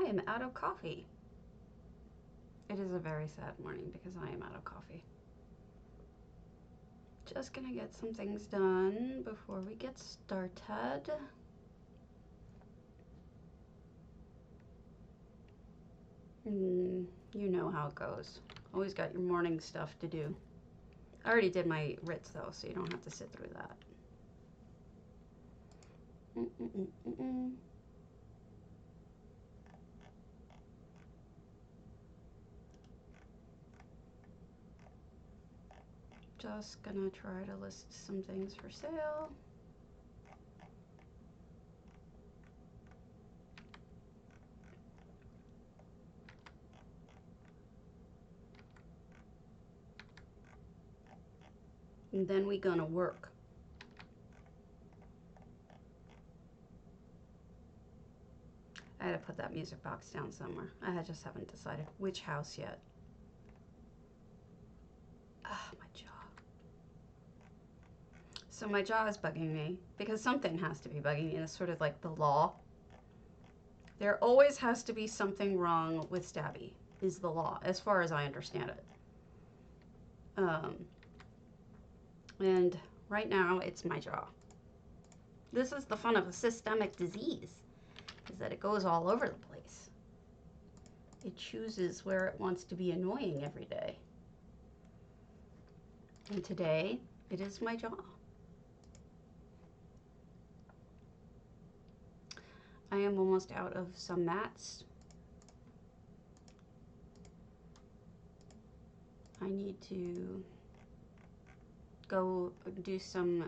am out of coffee. It is a very sad morning because I am out of coffee. Just gonna get some things done before we get started. You know how it goes. Always got your morning stuff to do. I already did my Ritz though, so you don't have to sit through that. Just gonna try to list some things for sale. And then we gonna work. I had to put that music box down somewhere. I just haven't decided which house yet. Ah, my jaw. So my jaw is bugging me because something has to be bugging me, and it's sort of like the law. There always has to be something wrong with Stabby, is the law, as far as I understand it. And right now, it's my jaw. This is the fun of a systemic disease, is that it goes all over the place. It chooses where it wants to be annoying every day. And today, it is my jaw. I am almost out of some mats. I need to go do some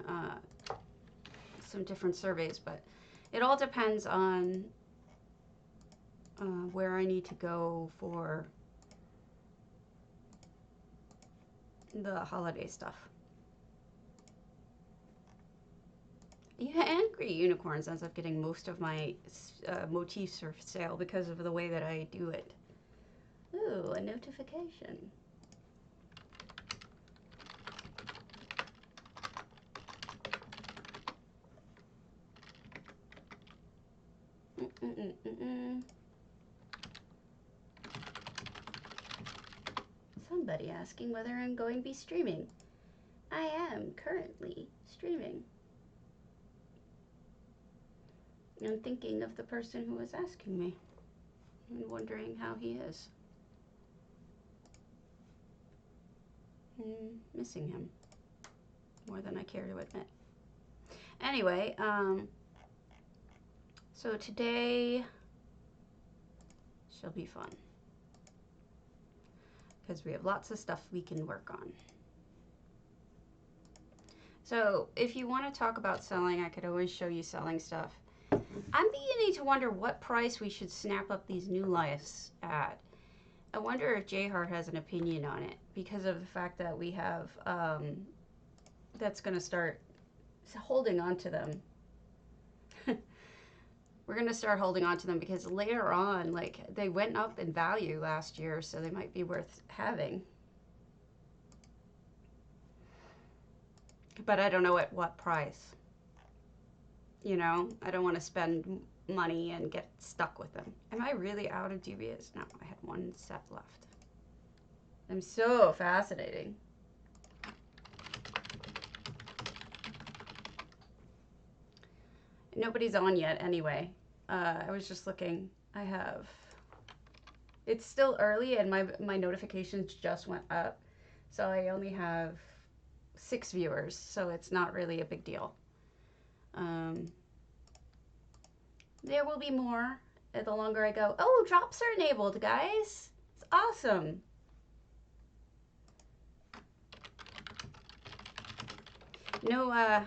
different surveys, but it all depends on where I need to go for the holiday stuff. Yeah, Angry Unicorns ends up getting most of my motifs for sale because of the way that I do it. Ooh, a notification. Somebody asking whether I'm going to be streaming. I am currently streaming. I'm thinking of the person who was asking me and wondering how he is. Missing him more than I care to admit. Anyway, so today shall be fun because we have lots of stuff we can work on. So if you want to talk about selling, I could always show you selling stuff. I'm beginning to wonder what price we should snap up these new lives at. I wonder if Jayhart has an opinion on it because of the fact that we have that's going to start holding on to them. We're going to start holding on to them because later on, like, they went up in value last year, so they might be worth having. But I don't know at what price. You know, I don't want to spend money and get stuck with them. Am I really out of dubious? No, I had one set left. I'm so fascinating. Nobody's on yet anyway. I was just looking. I have... It's still early and my notifications just went up. So I only have 6 viewers, so it's not really a big deal. There will be more the longer I go. Oh, drops are enabled, guys. It's awesome. No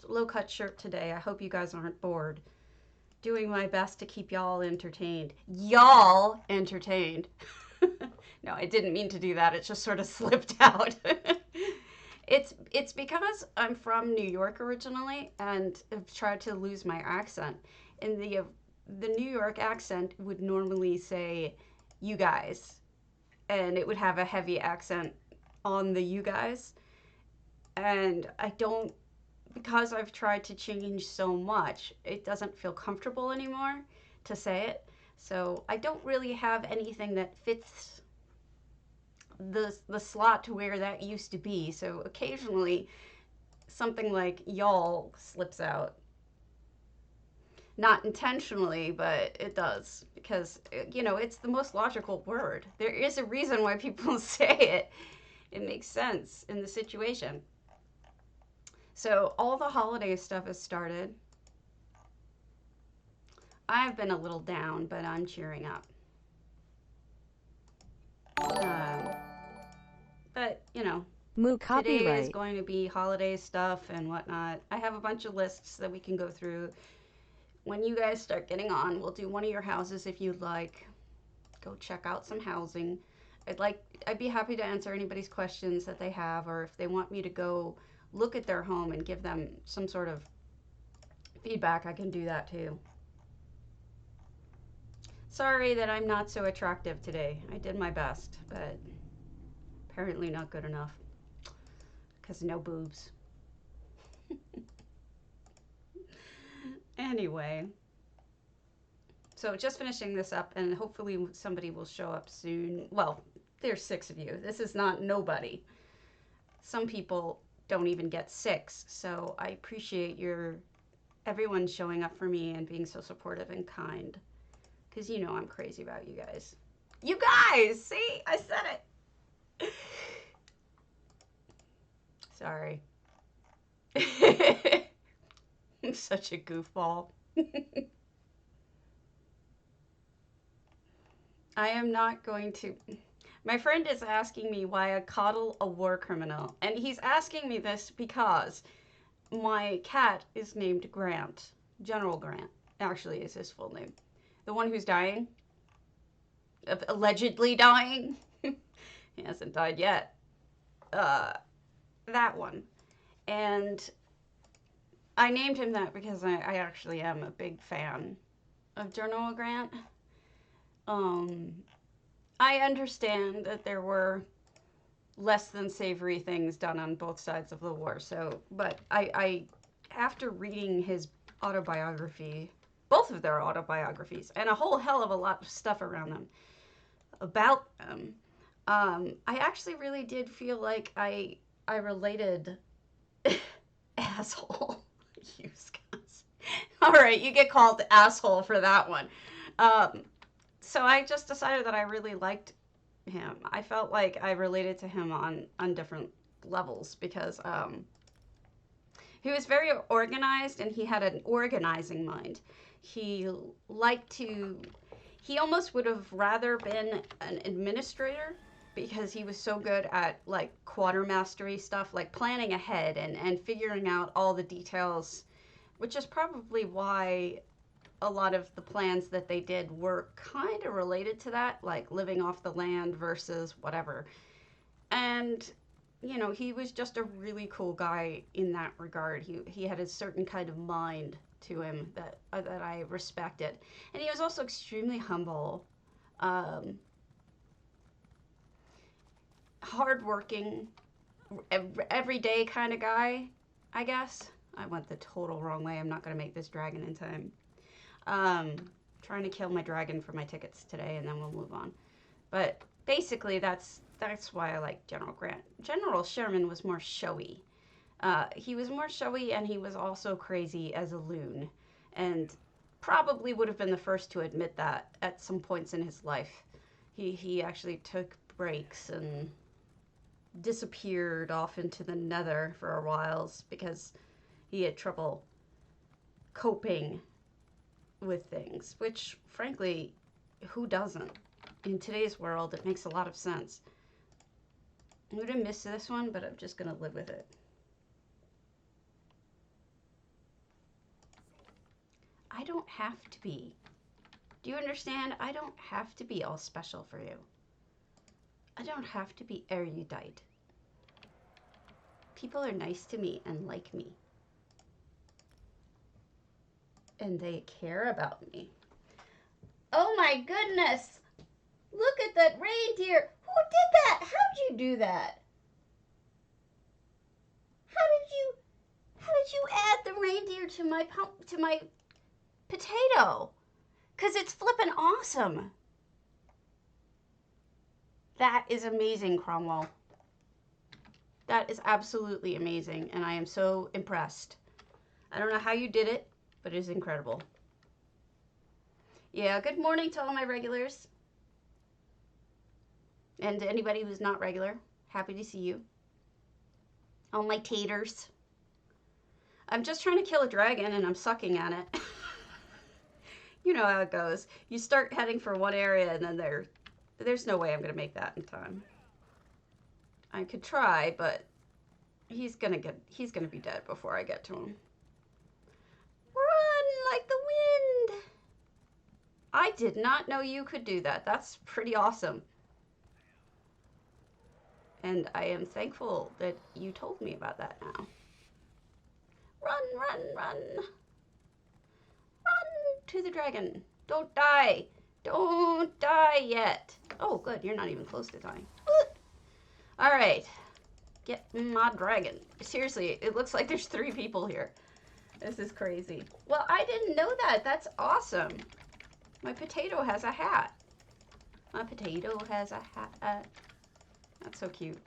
low-cut shirt today. I hope you guys aren't bored. Doing my best to keep y'all entertained. Y'all entertained. No, I didn't mean to do that. It just sort of slipped out. It's because I'm from New York originally and I've tried to lose my accent. And the New York accent would normally say you guys, and it would have a heavy accent on the you guys. And I don't, because I've tried to change so much, it doesn't feel comfortable anymore to say it. So I don't really have anything that fits the slot to where that used to be. So occasionally something like y'all slips out. Not intentionally, but it does because, you know, it's the most logical word. There is a reason why people say it. It makes sense in the situation. So all the holiday stuff has started. I've been a little down, but I'm cheering up. But, you know, today is going to be holiday stuff and whatnot. I have a bunch of lists that we can go through. When you guys start getting on, we'll do one of your houses if you'd like. Go check out some housing. I'd be happy to answer anybody's questions that they have, or if they want me to go look at their home and give them some sort of feedback, I can do that too. Sorry that I'm not so attractive today. I did my best, but apparently not good enough because no boobs. Anyway, so just finishing this up, and hopefully somebody will show up soon. Well, there's 6 of you. This is not nobody. Some people don't even get 6, so I appreciate everyone showing up for me and being so supportive and kind, because you know I'm crazy about you guys. You guys! See? I said it! Sorry. I'm such a goofball. I am not going to... My friend is asking me why I coddle a war criminal. And he's asking me this because my cat is named Grant. General Grant, actually, is his full name. The one who's dying. Allegedly dying. He hasn't died yet. That one. And I named him that because I actually am a big fan of General Grant. I understand that there were less than savory things done on both sides of the war. So, but I after reading his autobiography, both of their autobiographies, and a whole hell of a lot of stuff around them, about them, I actually really did feel like I related. Asshole. You guys. All right, you get called asshole for that one. So I just decided that I really liked him. I felt like I related to him on different levels because he was very organized and he had an organizing mind. He almost would have rather been an administrator because he was so good at like quartermastery stuff, like planning ahead and figuring out all the details, which is probably why a lot of the plans that they did were kind of related to that, like living off the land versus whatever. And, you know, he was just a really cool guy in that regard. He had a certain kind of mind to him that I respected. And he was also extremely humble. Hardworking, everyday kind of guy, I guess. I went the total wrong way. I'm not going to make this dragon in time. Trying to kill my dragon for my tickets today, and then we'll move on. But basically, that's why I like General Grant. General Sherman was more showy. He was more showy, and he was also crazy as a loon, and probably would have been the first to admit that at some points in his life. He actually took breaks and disappeared off into the nether for a while because he had trouble coping with things, which frankly, who doesn't? In today's world, it makes a lot of sense. I'm gonna miss this one, but I'm just gonna live with it. I don't have to be. Do you understand? I don't have to be all special for you. I don't have to be erudite. People are nice to me and like me. And they care about me. Oh my goodness! Look at that reindeer! Who did that? How'd you do that? How did you add the reindeer to my potato? Because it's flippin' awesome. That is amazing, Cromwell. That is absolutely amazing, and I am so impressed. I don't know how you did it, but it is incredible. Yeah, good morning to all my regulars. And to anybody who's not regular, happy to see you. All my taters. I'm just trying to kill a dragon and I'm sucking at it. You know how it goes. You start heading for one area and then there's no way I'm going to make that in time. I could try, but he's going to be dead before I get to him. Run like the wind. I did not know you could do that. That's pretty awesome. And I am thankful that you told me about that now. Run, run, run. Run to the dragon. Don't die. Don't die yet. Oh, good. You're not even close to dying. All right. Get my dragon. Seriously, it looks like there's 3 people here. This is crazy. Well, I didn't know that. That's awesome. My potato has a hat. My potato has a hat. That's so cute.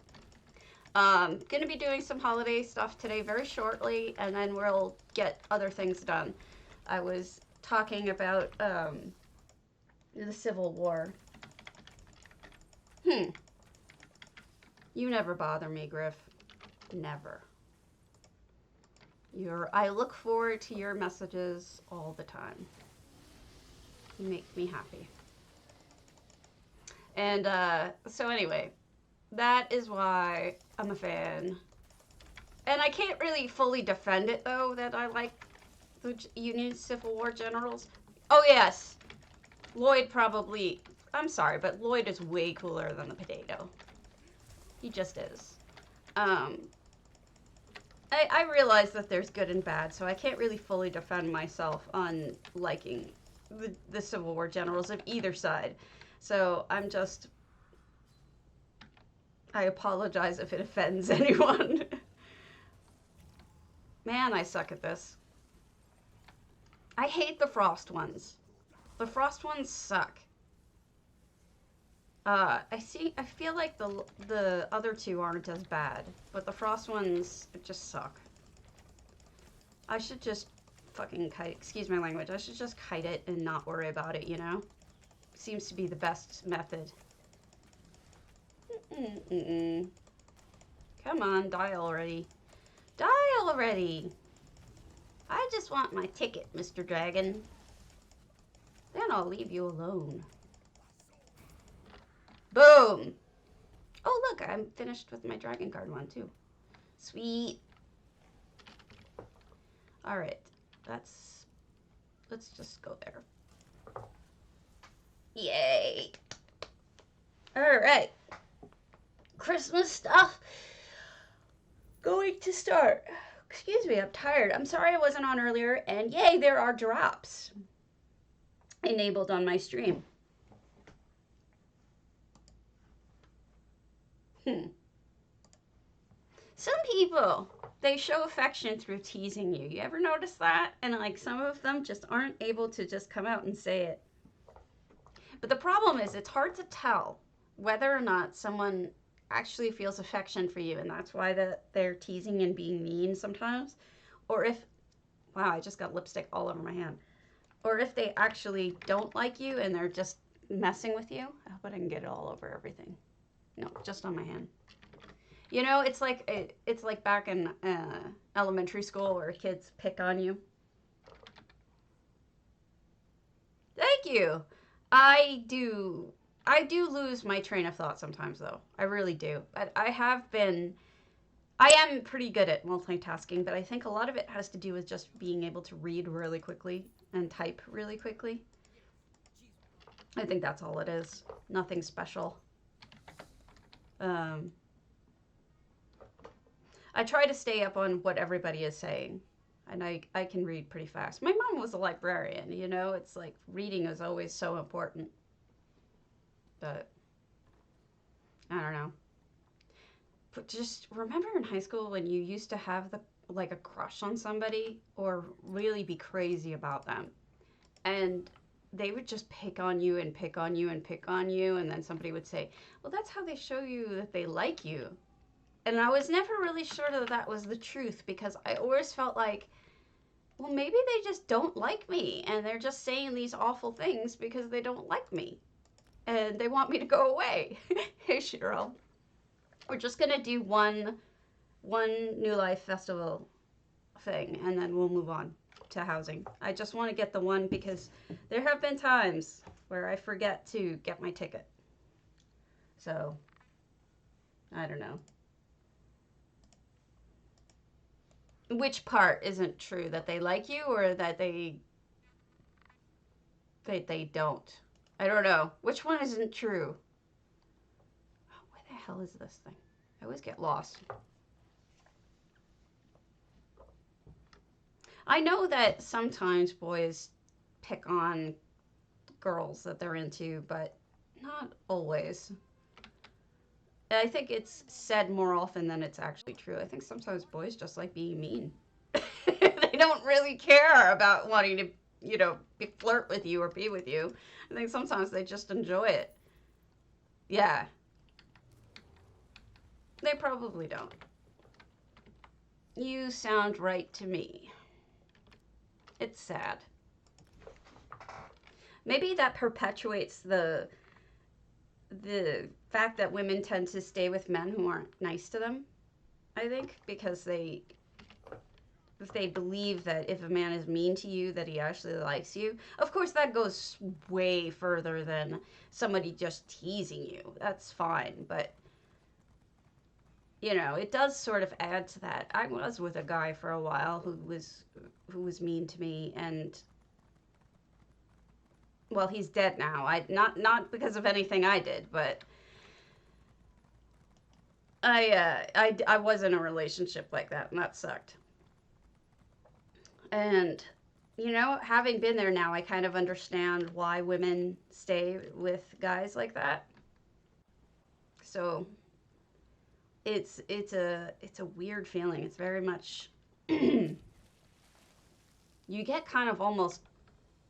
Gonna be doing some holiday stuff today very shortly, and then we'll get other things done. I was talking about the Civil War. You never bother me, Griff. Never. I look forward to your messages all the time. You make me happy. And so anyway, that is why I'm a fan. And I can't really fully defend it, though, that I like the Union Civil War generals. Oh, yes. Lloyd probably... I'm sorry, but Lloyd is way cooler than the potato. He just is. I realize that there's good and bad, so I can't really fully defend myself on liking the Civil War generals of either side. So I'm just... I apologize if it offends anyone. Man, I suck at this. I hate the frost ones. The frost ones suck. I feel like the other 2 aren't as bad, but the frost ones just suck. I should just fucking kite, excuse my language, I should just kite it and not worry about it, you know? Seems to be the best method. Come on, die already. Die already! I just want my ticket, Mr. Dragon. Then I'll leave you alone. Boom! Oh, look, I'm finished with my dragon card one, too. Sweet. Alright, let's just go there. Yay! Alright. Christmas stuff going to start. Excuse me, I'm tired. I'm sorry I wasn't on earlier, and yay, there are drops enabled on my stream. Some people, they show affection through teasing you. You ever notice that? And like some of them just aren't able to just come out and say it. But the problem is it's hard to tell whether or not someone actually feels affection for you, and that's why they're teasing and being mean sometimes. Or if, wow, I just got lipstick all over my hand. Or if they actually don't like you and they're just messing with you. I hope I didn't get it all over everything. No, just on my hand. You know, it's like back in elementary school where kids pick on you. Thank you. I do lose my train of thought sometimes, though. I really do. But I am pretty good at multitasking, but I think a lot of it has to do with just being able to read really quickly and type really quickly. I think that's all it is. Nothing special. I try to stay up on what everybody is saying, and I can read pretty fast. My mom was a librarian, you know? It's like reading is always so important. But I don't know. But just remember in high school when you used to have a crush on somebody or really be crazy about them. And they would just pick on you and pick on you and pick on you, and then somebody would say, well, that's how they show you that they like you. And I was never really sure that that was the truth, because I always felt like, well, maybe they just don't like me, and they're just saying these awful things because they don't like me, and they want me to go away. Hey, Cheryl. We're just going to do one New Life Festival thing, and then we'll move on to housing. I just want to get the one because there have been times where I forget to get my ticket. So, I don't know. Which part isn't true? That they like you, or that they don't? I don't know. Which one isn't true? Oh, where the hell is this thing? I always get lost. I know that sometimes boys pick on girls that they're into, but not always. I think it's said more often than it's actually true. I think sometimes boys just like being mean. They don't really care about wanting to, flirt with you or be with you. I think sometimes they just enjoy it. Yeah. They probably don't. You sound right to me. It's sad. Maybe that perpetuates the fact that women tend to stay with men who aren't nice to them, I think, because if they believe that if a man is mean to you, that he actually likes you. Of course, that goes way further than somebody just teasing you. That's fine, but it does sort of add to that. I was with a guy for a while who was mean to me, and well, he's dead now. Not because of anything I did, but I was in a relationship like that, and that sucked. And having been there now, I kind of understand why women stay with guys like that. So it's a weird feeling. It's very much you get kind of almost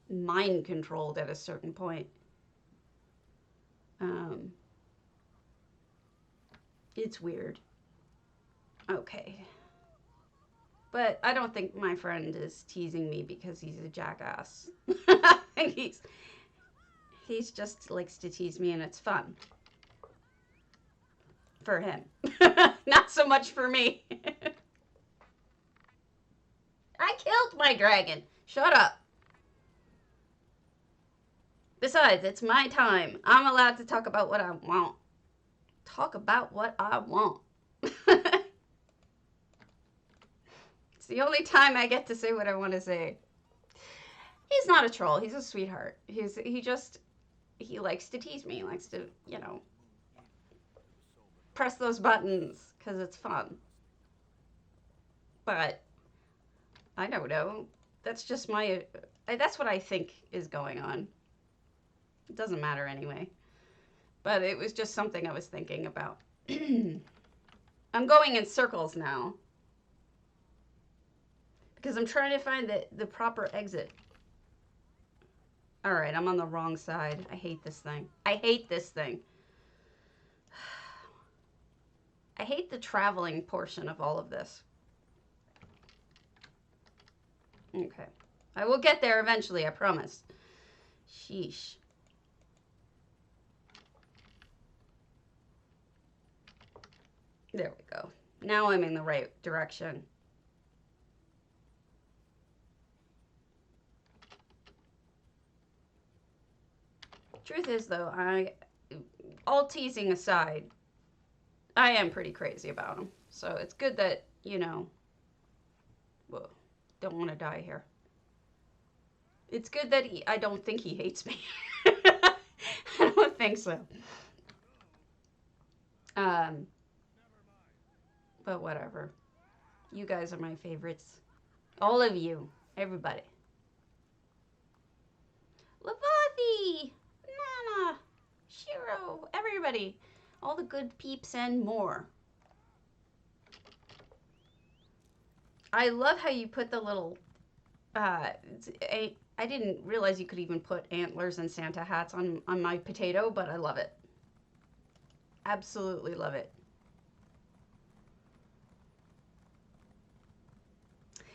mind controlled at a certain point. It's weird. Okay. But I don't think my friend is teasing me because he's a jackass. I think he's just likes to tease me, and it's fun. For him. Not so much for me. I killed my dragon. Shut up. Besides, it's my time. I'm allowed to talk about what I want. Talk about what I want. It's the only time I get to say what I want to say. He's not a troll. He's a sweetheart. He likes to tease me. He likes to, press those buttons because it's fun. But I don't know. That's just that's what I think is going on. It doesn't matter anyway. But it was just something I was thinking about. I'm going in circles now. Because I'm trying to find the proper exit. Alright, I'm on the wrong side. I hate this thing. I hate this thing. I hate the traveling portion of all of this. Okay. I will get there eventually, I promise. Sheesh. There we go. Now I'm in the right direction. Truth is, though, all teasing aside, I am pretty crazy about him. So it's good that, whoa, don't want to die here. It's good that I don't think he hates me. I don't think so. But whatever. You guys are my favorites. All of you. Everybody. Lavathi! Nana! Shiro! Everybody. All the good peeps and more. I love how you put the little I didn't realize you could even put antlers and Santa hats on my potato, but I love it. Absolutely love it.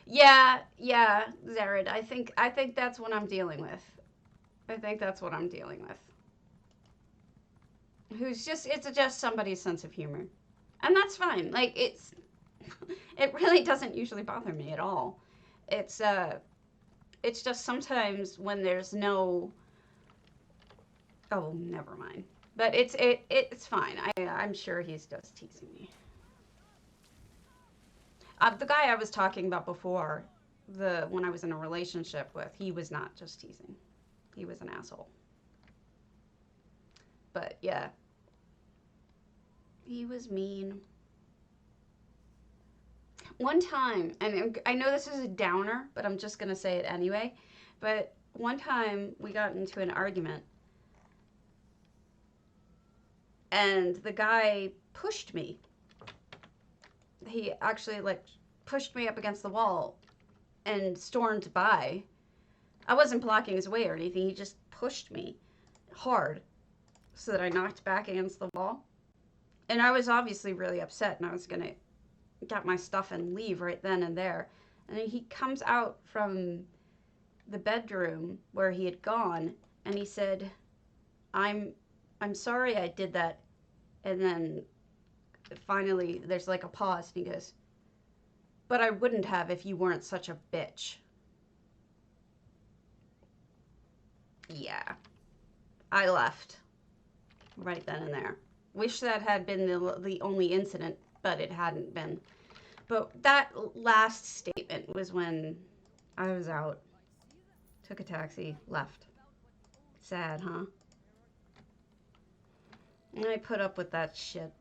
Yeah, yeah, Zared. I think that's what I'm dealing with. I think that's what I'm dealing with. Who's just it's just somebody's sense of humor. And that's fine. Like it really doesn't usually bother me at all. It's it's just sometimes when there's no oh, never mind. But it's fine. I'm sure he's just teasing me. The guy I was talking about before, the when I was in a relationship with, he was not just teasing. He was an asshole. But yeah, he was mean. One time, and I know this is a downer, but I'm just gonna say it anyway. But one time we got into an argument, and the guy pushed me. He actually like pushed me up against the wall and stormed by. I wasn't blocking his way or anything. He just pushed me hard so that I knocked back against the wall. And I was obviously really upset, and I was gonna get my stuff and leave right then and there. And then he comes out from the bedroom where he had gone, and he said, "I'm I'm sorry I did that." And then finally, there's like a pause, and he goes, "But I wouldn't have if you weren't such a bitch." Yeah, I left right then and there. Wish that had been the only incident, but it hadn't been. But that last statement was when I was out, took a taxi, left. Sad, huh? And I put up with that shit.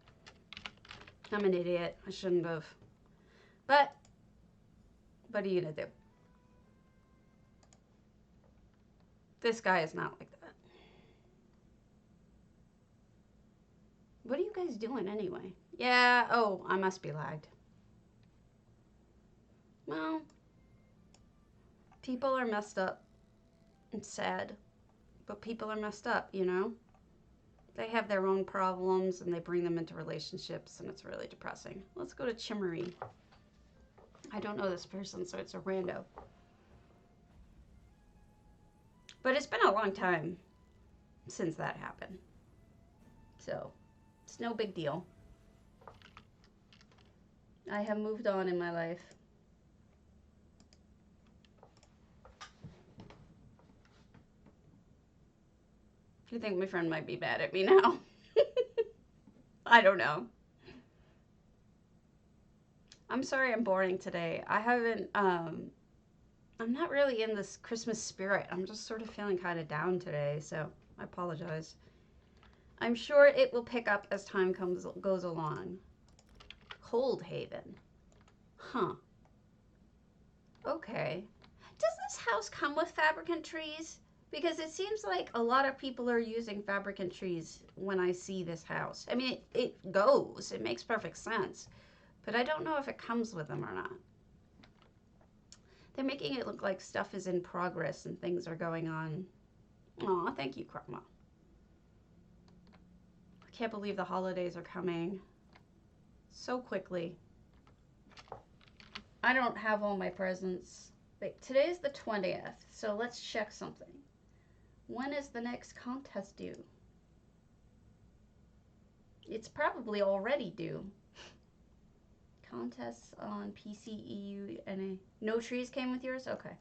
I'm an idiot. I shouldn't have. But, what are you gonna do? This guy is not like that. What are you guys doing anyway? Yeah, oh, I must be lagged. Well, people are messed up. It's sad. But people are messed up, you know? They have their own problems and they bring them into relationships, and it's really depressing. Let's go to Chimmery. I don't know this person, so it's a rando. But it's been a long time since that happened. So, it's no big deal. I have moved on in my life. I think my friend might be mad at me now. I don't know. I'm sorry I'm boring today. I haven't, I'm not really in this Christmas spirit. I'm just sort of feeling kind of down today, so I apologize. I'm sure it will pick up as time goes along. Coldhaven. Huh. Okay. Does this house come with fabricant trees? Because it seems like a lot of people are using fabricant trees when I see this house. I mean, it goes. It makes perfect sense. But I don't know if it comes with them or not. They're making it look like stuff is in progress and things are going on. Aw, thank you, Cromwell. I can't believe the holidays are coming so quickly. I don't have all my presents. Wait, today's the 20th, so let's check something. When is the next contest due? It's probably already due. Contests on PC, EU, NA. No trees came with yours? Okay.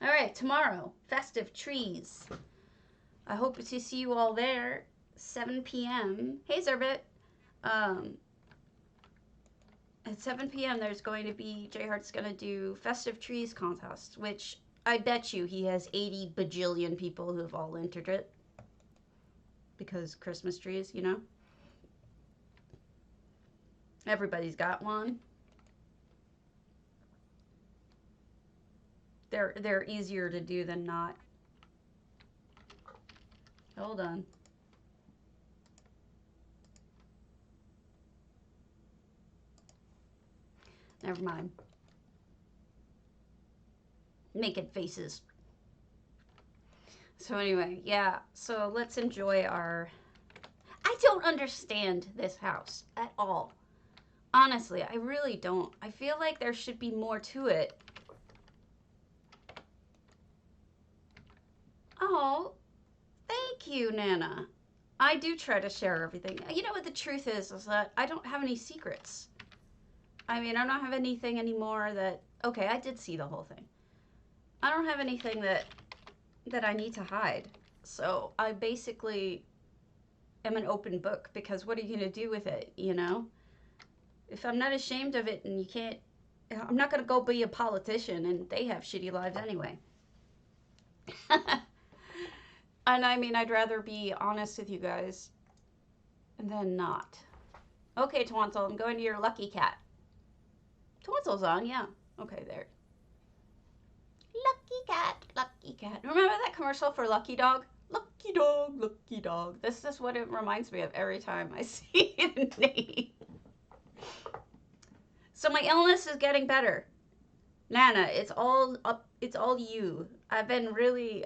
All right, tomorrow, festive trees. I hope to see you all there, 7 p.m. Hey, Zerbit. At 7 p.m. there's going to be, J-Heart's going to do festive trees contest, which I bet you he has 80 bajillion people who've all entered it. Because Christmas trees, you know? Everybody's got one. They're easier to do than not. Hold on. Never mind. making faces. So anyway, yeah, so let's enjoy our... I don't understand this house at all. Honestly, I really don't. I feel like there should be more to it. Oh, thank you, Nana. I do try to share everything. You know what the truth is that I don't have any secrets. I mean, I don't have anything anymore that... Okay, I did see the whole thing. I don't have anything that I need to hide. So I basically am an open book, because what are you going to do with it, you know? If I'm not ashamed of it and you can't... I'm not going to go be a politician, and they have shitty lives anyway. And I mean, I'd rather be honest with you guys than not. Okay, Twansel, I'm going to your lucky cat. Twansel's on, yeah. Okay, there. Lucky cat, lucky cat. Remember that commercial for Lucky Dog? Lucky dog, lucky dog. This is what it reminds me of every time I see the name. So my illness is getting better. Nana, it's all up. It's all you. I've been really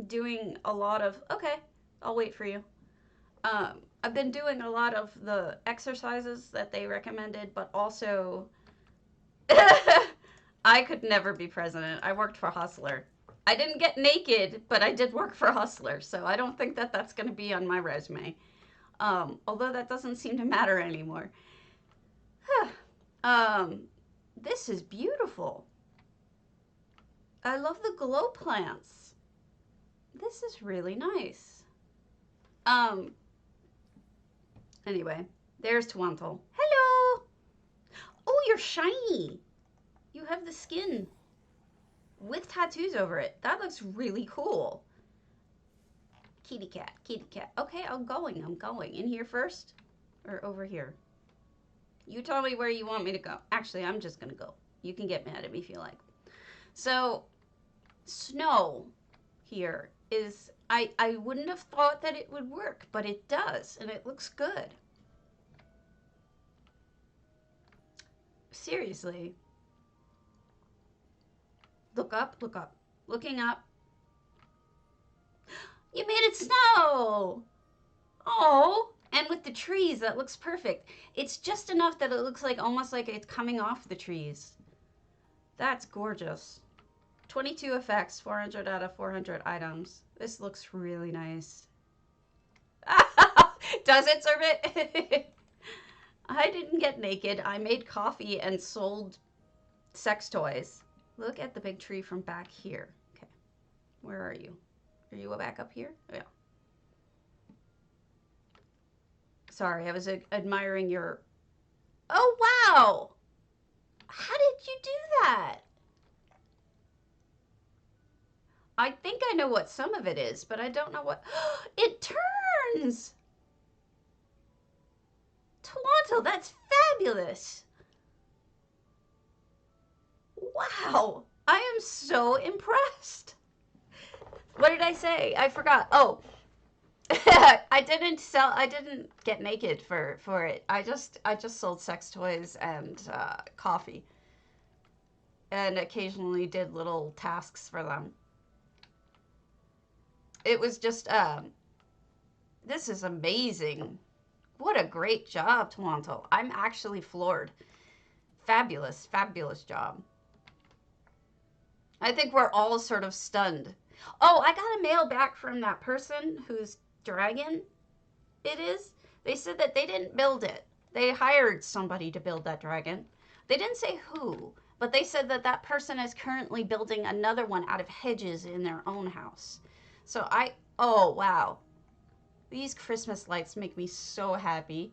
doing a lot of... Okay, I'll wait for you. I've been doing a lot of the exercises that they recommended, but also... I could never be president. I worked for Hustler. I didn't get naked, but I did work for Hustler, so I don't think that that's going to be on my resume. Although that doesn't seem to matter anymore. This is beautiful. I love the glow plants. This is really nice. Anyway, there's Twantle. Hello! Oh, you're shiny. You have the skin with tattoos over it. That looks really cool. Kitty cat, kitty cat. Okay, I'm going. In here first or over here? You tell me where you want me to go. Actually, I'm just going to go. You can get mad at me if you like. So, snow here is... I wouldn't have thought that it would work, but it does, and it looks good. Seriously. Look up, look up. Looking up. You made it snow! Oh, and with the trees, that looks perfect. It's just enough that it looks like almost like it's coming off the trees. That's gorgeous. 22 effects, 400 out of 400 items. This looks really nice. Does it, Sorbet? I didn't get naked. I made coffee and sold sex toys. Look at the big tree from back here. Okay. Where are you? Are you back up here? Yeah. Sorry, I was admiring your... Oh, wow! How did you do that? I think I know what some of it is, but I don't know what... It turns! Twantle, that's fabulous! Wow! I am so impressed! What did I say? I forgot. Oh, I didn't get naked for it. I just sold sex toys and coffee, and occasionally did little tasks for them. It was just this is amazing. What a great job, Twantle. I'm actually floored. Fabulous, fabulous job. I think we're all sort of stunned. Oh, I got a mail back from that person whose dragon it is. They said that they didn't build it. They hired somebody to build that dragon. They didn't say who, but they said that that person is currently building another one out of hedges in their own house. So oh, wow. These Christmas lights make me so happy.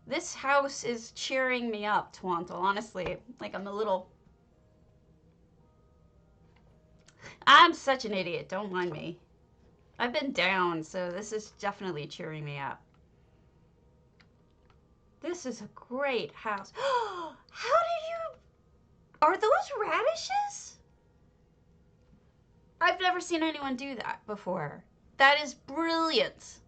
This house is cheering me up, Twantle, honestly. Like, I'm such an idiot, don't mind me. I've been down, so this is definitely cheering me up. This is a great house. Are those radishes? I've never seen anyone do that before. That is brilliant.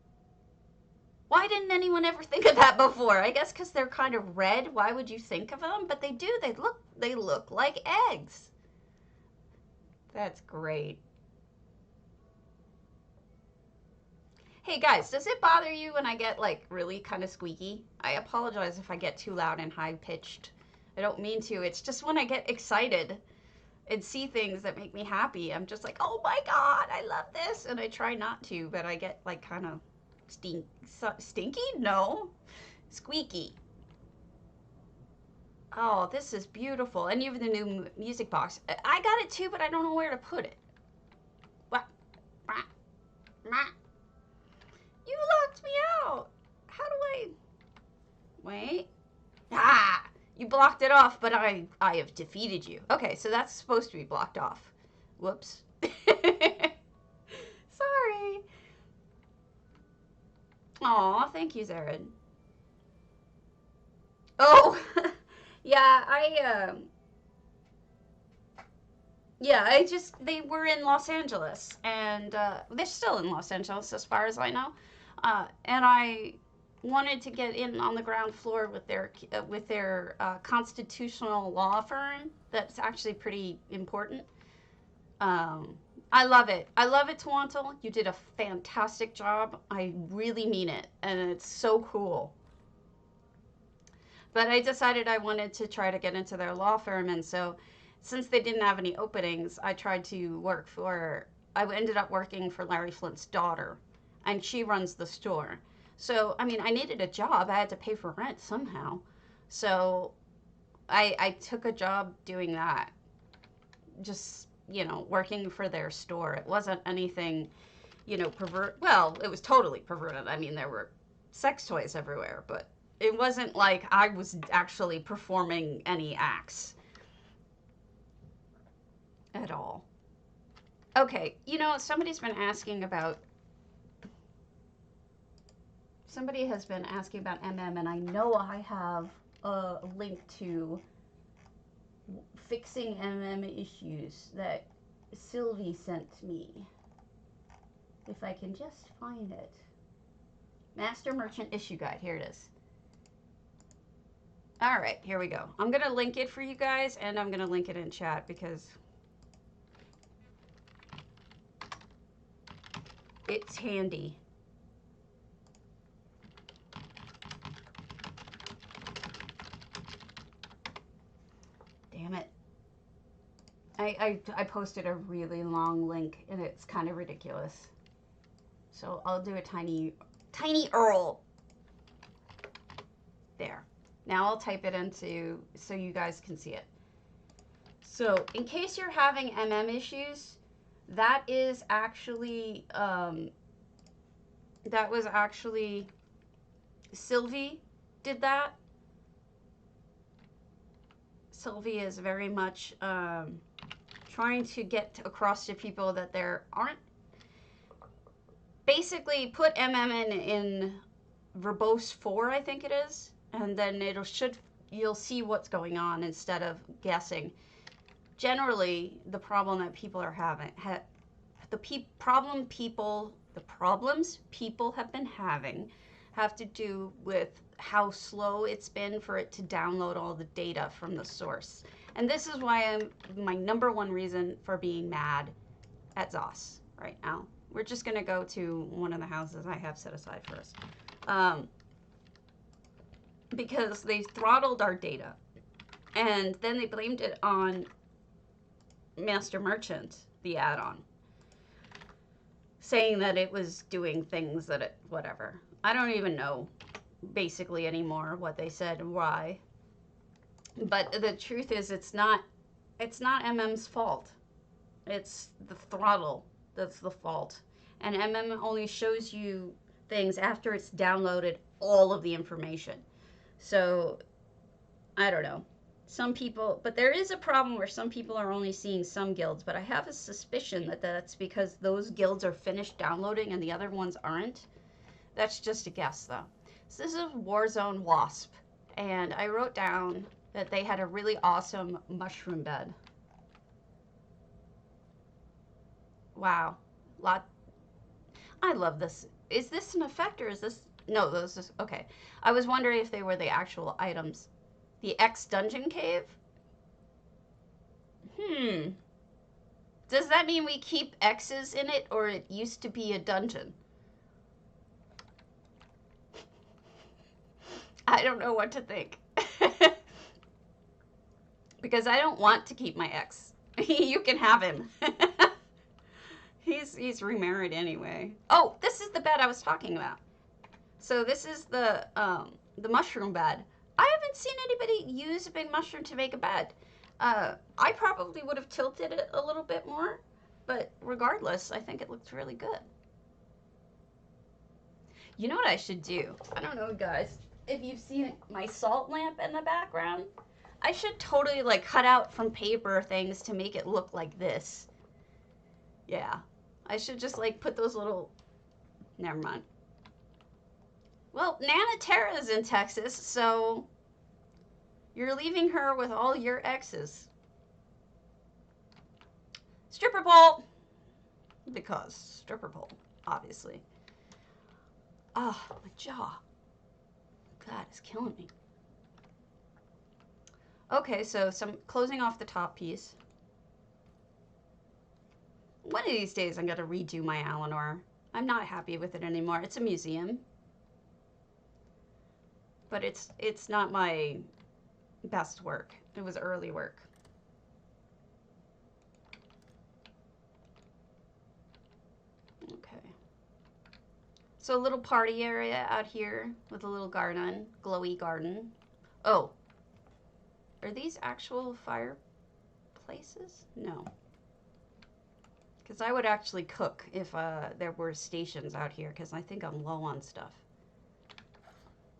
Why didn't anyone ever think of that before? I guess because they're kind of red. Why would you think of them? But they do. They look like eggs. That's great. Hey guys, does it bother you when I get like really kind of squeaky? I apologize if I get too loud and high pitched. I don't mean to. It's just when I get excited and see things that make me happy, I'm just like, oh my god, I love this. And I try not to, but I get like kind of stinky? No, squeaky. Oh, this is beautiful. And you have the new music box. I got it too, but I don't know where to put it. What? You locked me out. How do I... Wait. Ah! You blocked it off, but I have defeated you. Okay, so that's supposed to be blocked off. Whoops. Sorry. Aw, thank you, Zared. Oh, yeah, they were in Los Angeles, and they're still in Los Angeles as far as I know. And I wanted to get in on the ground floor with their constitutional law firm. That's actually pretty important. I love it. I love it, Twantle. You did a fantastic job. I really mean it, and it's so cool. But I decided I wanted to try to get into their law firm, and so since they didn't have any openings, I ended up working for Larry Flint's daughter, and she runs the store. So, I mean, I needed a job. I had to pay for rent somehow. So I took a job doing that. Just, working for their store. It wasn't anything, well, it was totally perverted. I mean, there were sex toys everywhere, but it wasn't like I was actually performing any acts at all. Okay, somebody has been asking about MM, and I know I have a link to fixing MM issues that Sylvie sent me. If I can just find it. Master Merchant Issue Guide, here it is. All right, here we go. I'm going to link it for you guys, and I'm going to link it in chat because it's handy. Damn it. I posted a really long link, and it's kind of ridiculous. So I'll do a tiny URL. There. Now I'll type it into so you guys can see it. So in case you're having MM issues, that was actually Sylvie did that. Sylvie is very much trying to get across to people that there aren't. Basically, put MM in verbose 4, I think it is, and then you'll see what's going on instead of guessing. Generally, the problem that people are having, the problems people have been having have to do with how slow it's been for it to download all the data from the source. And this is why my number one reason for being mad at ZOS right now. We're just going to go to one of the houses I have set aside for us. Because they throttled our data. And then they blamed it on Master Merchant, the add-on. Saying that it was doing things whatever. I don't even know basically anymore what they said and why. But the truth is it's not MM's fault. It's the throttle that's the fault. And MM only shows you things after it's downloaded all of the information. So, I don't know. Some people, but there is a problem where some people are only seeing some guilds, but I have a suspicion that that's because those guilds are finished downloading and the other ones aren't. That's just a guess, though. So this is Warzone Wasp, and I wrote down that they had a really awesome mushroom bed. Wow. I love this. Is this an effect or is this... No, this is... Okay. I was wondering if they were the actual items. The X Dungeon Cave? Does that mean we keep X's in it, or it used to be a dungeon? I don't know what to think. Because I don't want to keep my ex. You can have him. He's remarried anyway. Oh, this is the bed I was talking about. So this is the mushroom bed. I haven't seen anybody use a big mushroom to make a bed. I probably would have tilted it a little bit more, but regardless, I think it looked really good. You know what I should do? I don't know, guys, if you've seen my salt lamp in the background. I should totally like cut out from paper things to make it look like this. Yeah, I should just like put those little, never mind. Well, Nana Terra's in Texas, so you're leaving her with all your exes. Stripper pole! Because stripper pole, obviously. Ah, oh, my jaw. God, it's killing me. Okay, so some closing off the top piece. One of these days I'm gonna redo my Alinor. I'm not happy with it anymore. It's a museum. But it's not my best work. It was early work. Okay. So a little party area out here with a little garden, glowy garden. Oh, are these actual fireplaces? No. Because I would actually cook if there were stations out here, because I think I'm low on stuff.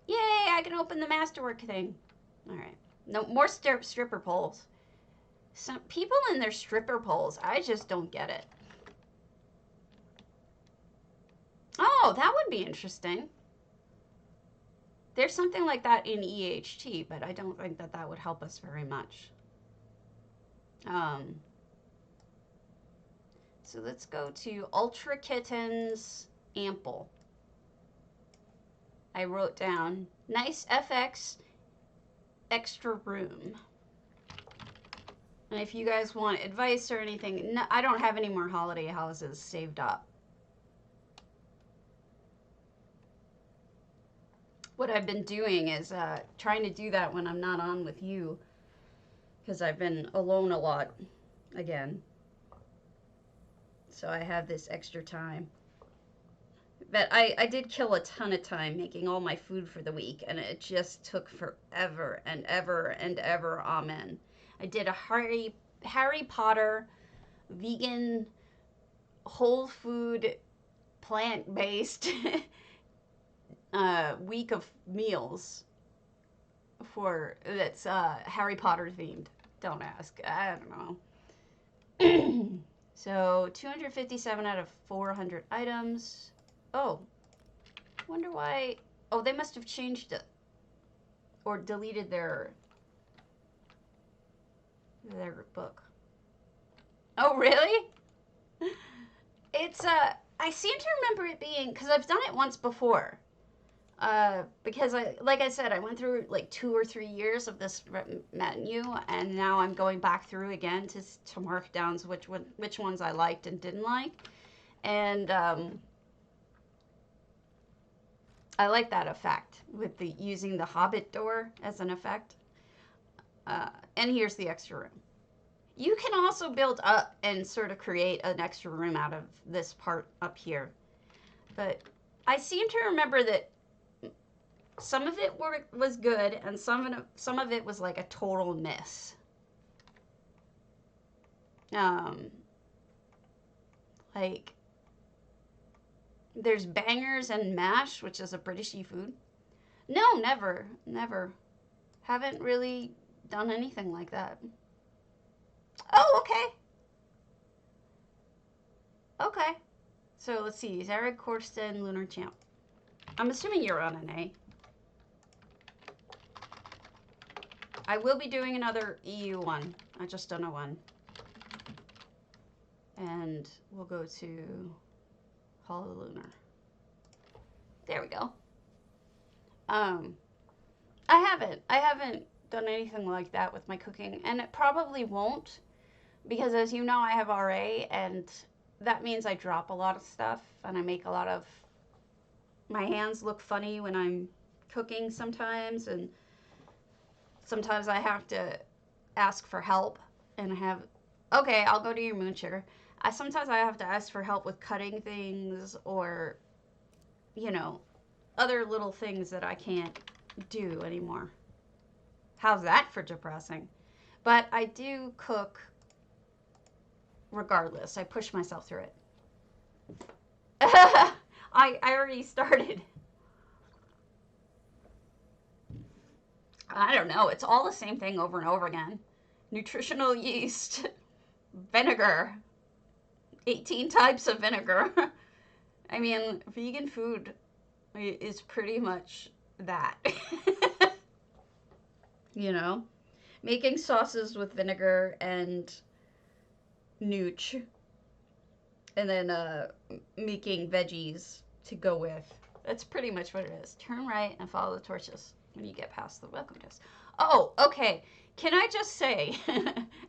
Yay, I can open the masterwork thing. All right. No more stripper poles. Some people in their stripper poles, I just don't get it. Oh, that would be interesting. There's something like that in EHT, but I don't think that that would help us very much. So let's go to Ultra Kittens Ample. I wrote down, nice FX, extra room. And if you guys want advice or anything, no, I don't have any more holiday houses saved up. What I've been doing is trying to do that when I'm not on with you, because I've been alone a lot again. So I have this extra time. But I did kill a ton of time making all my food for the week, and it just took forever and ever and ever, amen. I did a Harry Potter vegan whole food plant-based week of meals that's Harry Potter themed. Don't ask. I don't know. So 257 out of 400 items. Oh, wonder why. Oh, they must have changed it or deleted their book. Oh, really? It's I seem to remember it being, because I've done it once before. Because like I said, I went through like 2 or 3 years of this menu, and now I'm going back through again to mark down which ones I liked and didn't like, and I like that effect with using the Hobbit door as an effect. And here's the extra room. You can also build up and sort of create an extra room out of this part up here, but I seem to remember that some of it was good, and some of it was like a total miss. Like, there's bangers and mash, which is a Britishy food. No, never. Haven't really done anything like that. Oh, okay. So let's see, Zarek, Corsten, Lunar Champ. I'm assuming you're on an A. I will be doing another EU one. I just don't know when. And we'll go to Hollow Lunar. There we go. I haven't done anything like that with my cooking, and it probably won't, Because as you know, I have RA, and that means I drop a lot of stuff, and I make a lot of, my hands look funny when I'm cooking sometimes, and sometimes I have to ask for help, and I have, okay, I'll go to your moonsugar. Sometimes I have to ask for help with cutting things, or, you know, other little things that I can't do anymore. How's that for depressing? But I do cook regardless. I push myself through it. I already started. I don't know. It's all the same thing over and over again. Nutritional yeast, vinegar, 18 types of vinegar. I mean, vegan food is pretty much that. You know? Making sauces with vinegar and nooch. And then making veggies to go with. That's pretty much what it is. Turn right and follow the torches when you get past the welcome desk. Oh, okay. Can I just say,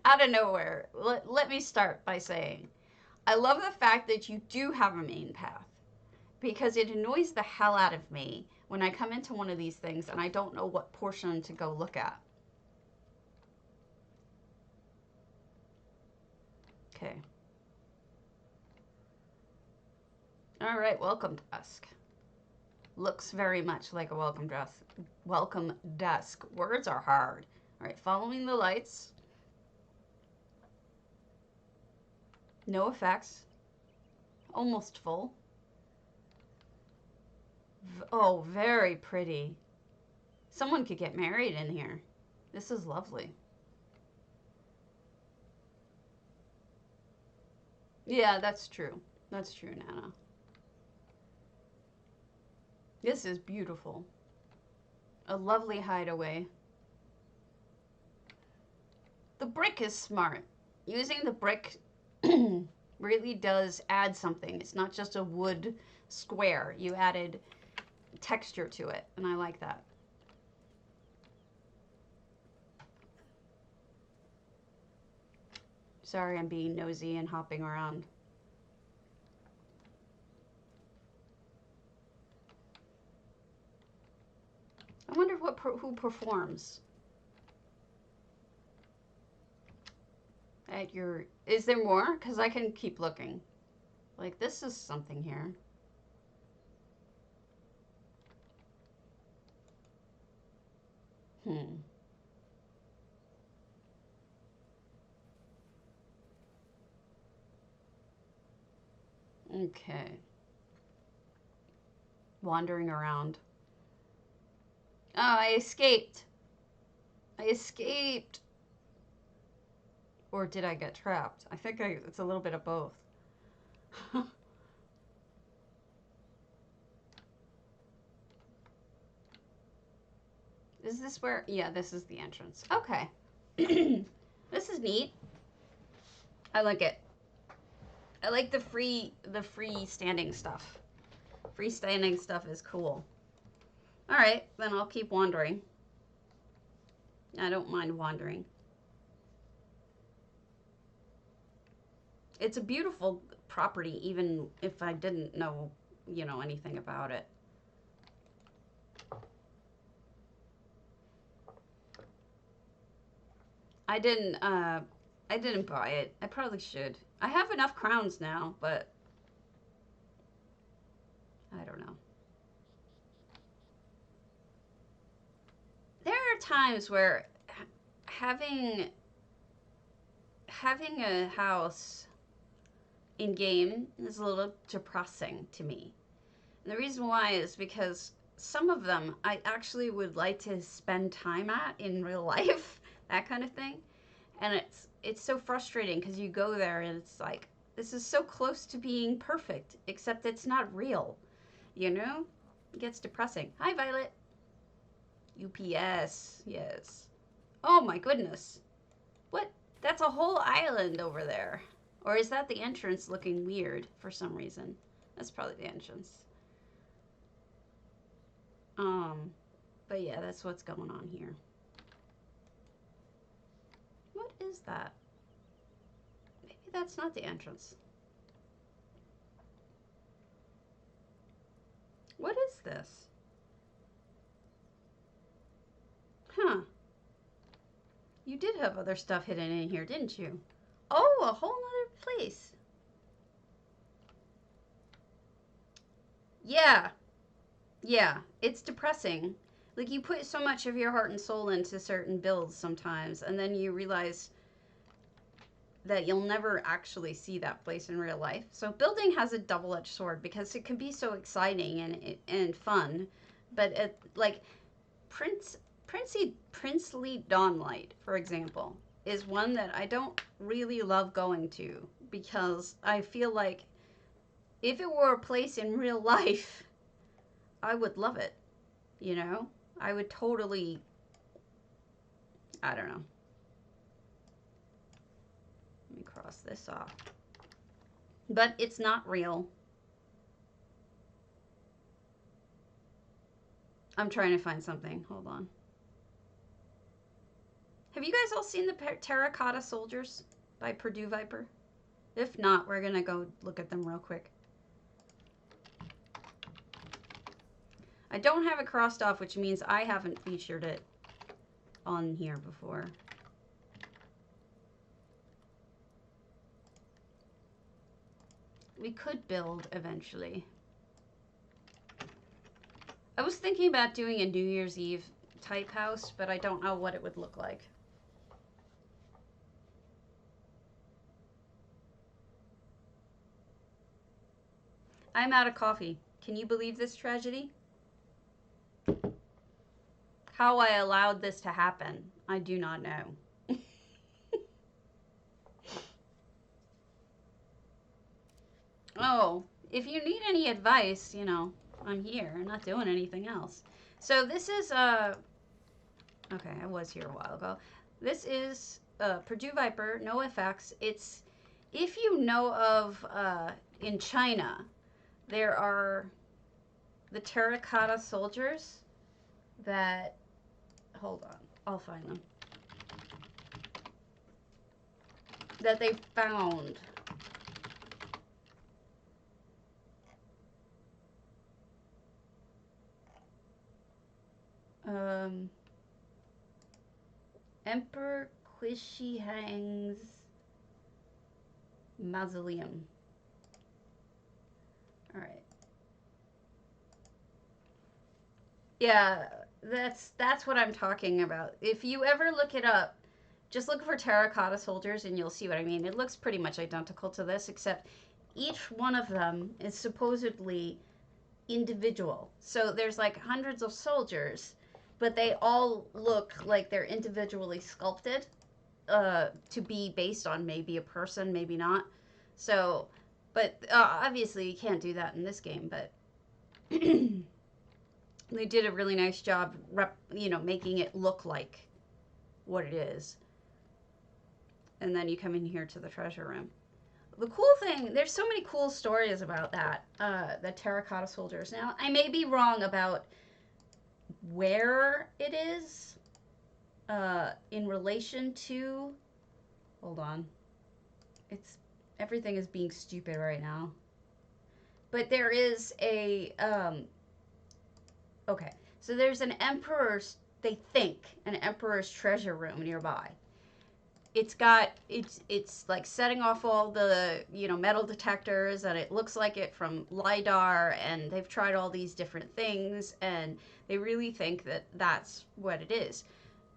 out of nowhere, let me start by saying, I love the fact that you do have a main path, because it annoys the hell out of me when I come into one of these things and I don't know what portion to go look at. Okay. All right, welcome desk. Looks very much like a welcome desk. Words are hard. All right, following the lights. No effects. Almost full. Oh, very pretty. Someone could get married in here. This is lovely. Yeah, that's true. That's true, Nana. This is beautiful. A lovely hideaway. The brick is smart. Using the brick really does add something. It's not just a wood square. You added texture to it, and I like that. Sorry, I'm being nosy and hopping around. I wonder who performs at your. Is there more? Because I can keep looking. Like, this is something here. Okay. Wandering around. Oh, I escaped. I escaped. Or did I get trapped? I think it's a little bit of both. Is this where? Yeah, this is the entrance. Okay. This is neat. I like it. I like the freestanding stuff. Freestanding stuff is cool. All right, then I'll keep wandering. I don't mind wandering. It's a beautiful property, even if I didn't know, you know, anything about it. I didn't buy it. I probably should. I have enough crowns now, but I don't know. There are times where having a house in game is a little depressing to me. And the reason why is because some of them I actually would like to spend time at in real life, that kind of thing. And it's so frustrating because you go there and it's like, this is so close to being perfect, except it's not real, you know? It gets depressing. Hi, Violet. UPS, yes. Oh my goodness. What? That's a whole island over there. Or is that the entrance looking weird for some reason? That's probably the entrance. But yeah, that's what's going on here. What is that? that's not the entrance. What is this? Huh. You did have other stuff hidden in here, didn't you? Oh, a whole other place. Yeah. Yeah. It's depressing. Like, you put so much of your heart and soul into certain builds sometimes, and then you realize that you'll never actually see that place in real life. So building has a double-edged sword because it can be so exciting and fun, but it, like Princely Dawnlight, for example, is one that I don't really love going to because I feel like if it were a place in real life, I would love it. You know, I would totally. I don't know. Let me cross this off. But it's not real. I'm trying to find something. Hold on. Have you guys all seen the Terracotta Soldiers by Purdue Viper? If not, we're going to go look at them real quick. I don't have it crossed off, which means I haven't featured it on here before. We could build eventually. I was thinking about doing a New Year's Eve type house, but I don't know what it would look like. I'm out of coffee. Can you believe this tragedy? How I allowed this to happen, I do not know. Oh, if you need any advice, you know, I'm here. I'm not doing anything else. So this is, okay, I was here a while ago. This is Purdue Viper, no effects. It's, if you know of, in China, there are the terracotta soldiers that, hold on, I'll find them, that they found. Emperor Qishihang's mausoleum. All right. Yeah, that's what I'm talking about. If you ever look it up, just look for terracotta soldiers and you'll see what I mean. It looks pretty much identical to this, except each one of them is supposedly individual. So there's like hundreds of soldiers, but they all look like they're individually sculpted to be based on maybe a person, maybe not. So, but obviously you can't do that in this game, but they did a really nice job, making it look like what it is. And then you come in here to the treasure room. The cool thing, there's so many cool stories about that, the terracotta soldiers. Now, I may be wrong about where it is in relation to, hold on, everything is being stupid right now. But there is a, okay, so there's an emperor's, they think, an emperor's treasure room nearby. It's like setting off all the, metal detectors, and it looks like it from LiDAR, and they've tried all these different things, and they really think that that's what it is.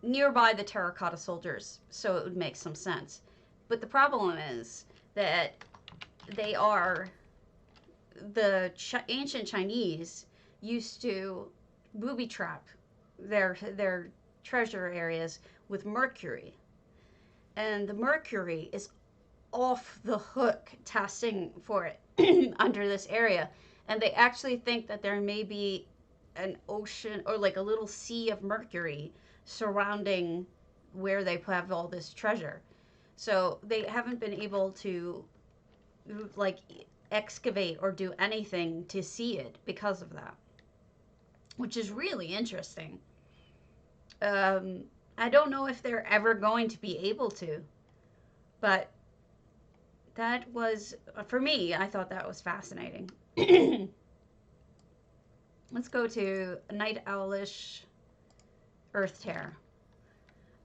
Nearby the terracotta soldiers, so it would make some sense. But the problem is that they are, the ancient Chinese used to booby trap their treasure areas with mercury. And the mercury is off the hook testing for it under this area. And they actually think that there may be an ocean or like a little sea of mercury surrounding where they have all this treasure. So they haven't been able to like excavate or do anything to see it because of that, which is really interesting. I don't know if they're ever going to be able to, but that was, for me, I thought that was fascinating. Let's go to Night Owlish earthtear.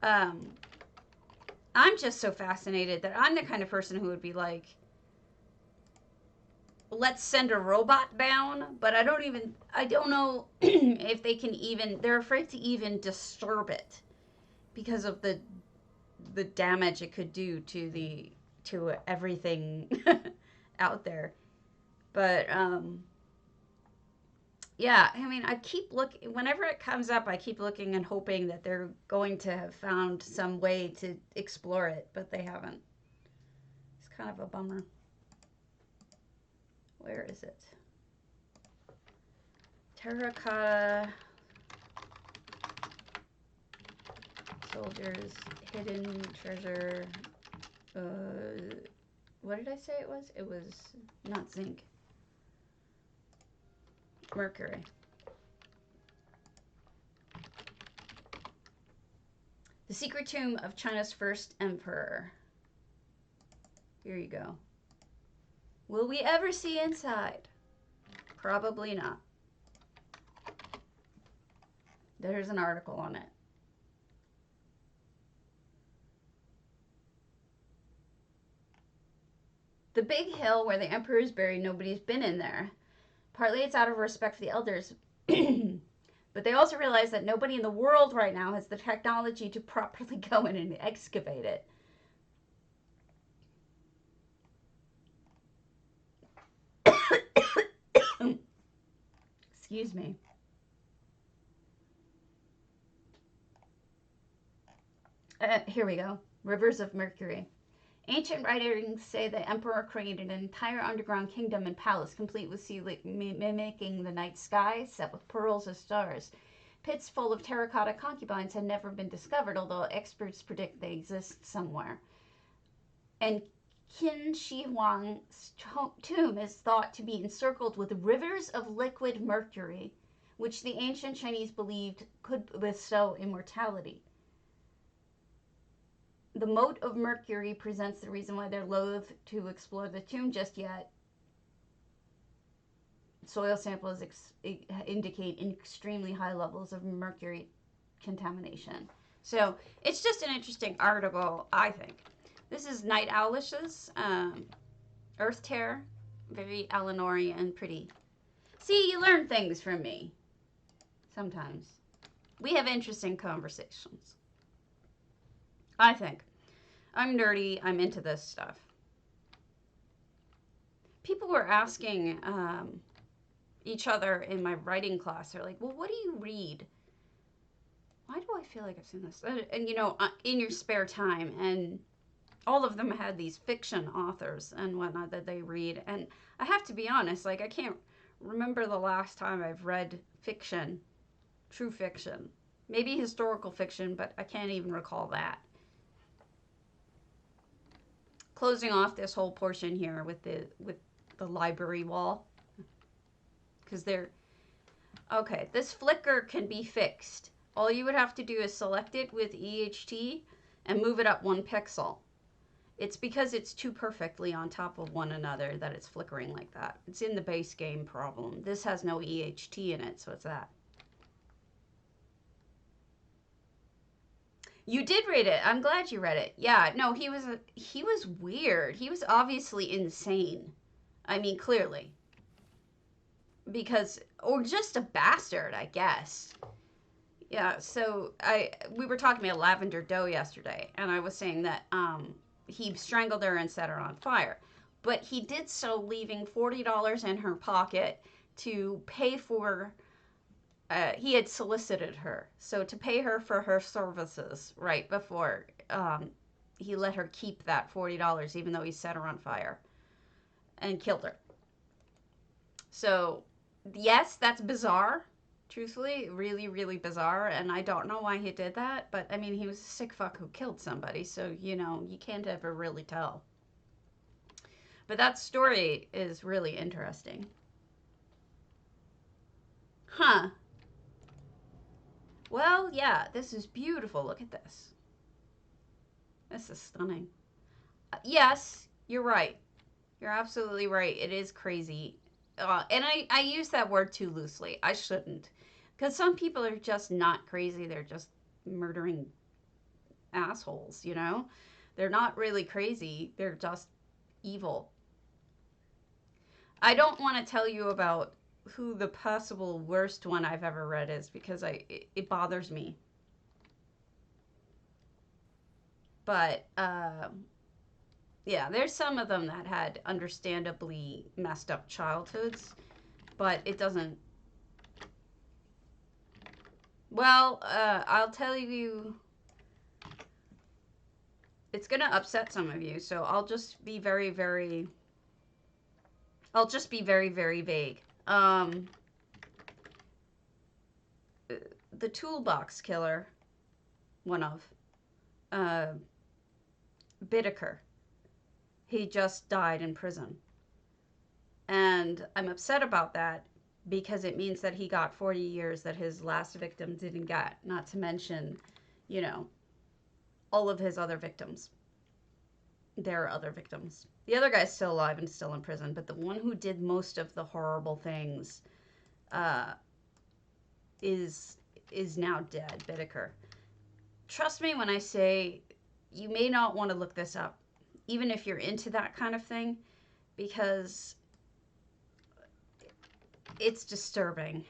I'm just so fascinated that I'm the kind of person who would be like, let's send a robot down, but I don't know if they can even, they're afraid to even disturb it because of the damage it could do to everything out there. But yeah, I mean, I keep looking, whenever it comes up, I keep looking and hoping that they're going to have found some way to explore it, but they haven't. It's kind of a bummer. Where is it? Terracotta soldiers, hidden treasure. What did I say it was? It was not zinc. Mercury. The secret tomb of China's first emperor. Here you go. Will we ever see inside? Probably not. There's an article on it. The big hill where the emperor is buried, nobody's been in there. Partly it's out of respect for the elders, but they also realize that nobody in the world right now has the technology to properly go in and excavate it. Excuse me. Here we go. Rivers of Mercury. Ancient writings say the emperor created an entire underground kingdom and palace, complete with sea mimicking the night sky, set with pearls as stars. Pits full of terracotta concubines had never been discovered, although experts predict they exist somewhere. And Qin Shi Huang's tomb is thought to be encircled with rivers of liquid mercury, which the ancient Chinese believed could bestow immortality. The moat of mercury presents the reason why they're loath to explore the tomb just yet. Soil samples indicate extremely high levels of mercury contamination. So it's just an interesting article, I think. This is Night Owlish's earthtear. Very Alinor and pretty. See, you learn things from me. Sometimes. We have interesting conversations. I think. I'm nerdy. I'm into this stuff. People were asking each other in my writing class. They're like, well, what do you read? Why do I feel like I've seen this? And you know, in your spare time. And all of them had these fiction authors and whatnot that they read. And I have to be honest, like, I can't remember the last time I've read fiction, true fiction. Maybe historical fiction, but I can't even recall that. Closing off this whole portion here with the library wall, because they're okay. This flicker can be fixed. All you would have to do is select it with EHT and move it up 1 pixel. It's because it's too perfectly on top of one another that it's flickering like that. It's in the base game problem. This has no EHT in it, so it's that. You did read it. I'm glad you read it. Yeah, no, he was weird. He was obviously insane. I mean, clearly. Because, or just a bastard, I guess. Yeah, so we were talking about Lavender Doe yesterday, and I was saying that he strangled her and set her on fire. But he did so leaving $40 in her pocket to pay for he had solicited her, so to pay her for her services right before he let her keep that $40, even though he set her on fire and killed her. So, yes, that's bizarre, truthfully, really, really bizarre, and I don't know why he did that, but, I mean, he was a sick fuck who killed somebody, so, you know, you can't ever really tell. But that story is really interesting. Huh. Well, yeah, this is beautiful. Look at this. This is stunning. Yes, You're right. You're absolutely right. It is crazy. And I use that word too loosely. I shouldn't. Because some people are just not crazy. They're just murdering assholes, you know? They're not really crazy. They're just evil. I don't want to tell you about who the possible worst one I've ever read is because it bothers me. But yeah, there's some of them that had understandably messed up childhoods, but it doesn't. Well, I'll tell you, it's gonna upset some of you, so I'll just be very, very. I'll just be very, very vague. The toolbox killer, one of, uh, Bittaker. He just died in prison. And I'm upset about that because it means that he got 40 years that his last victim didn't get, not to mention, you know, all of his other victims. There are other victims. The other guy's still alive and still in prison, but the one who did most of the horrible things uh, is now dead, Bittaker. Trust me when I say you may not want to look this up, even if you're into that kind of thing, because it's disturbing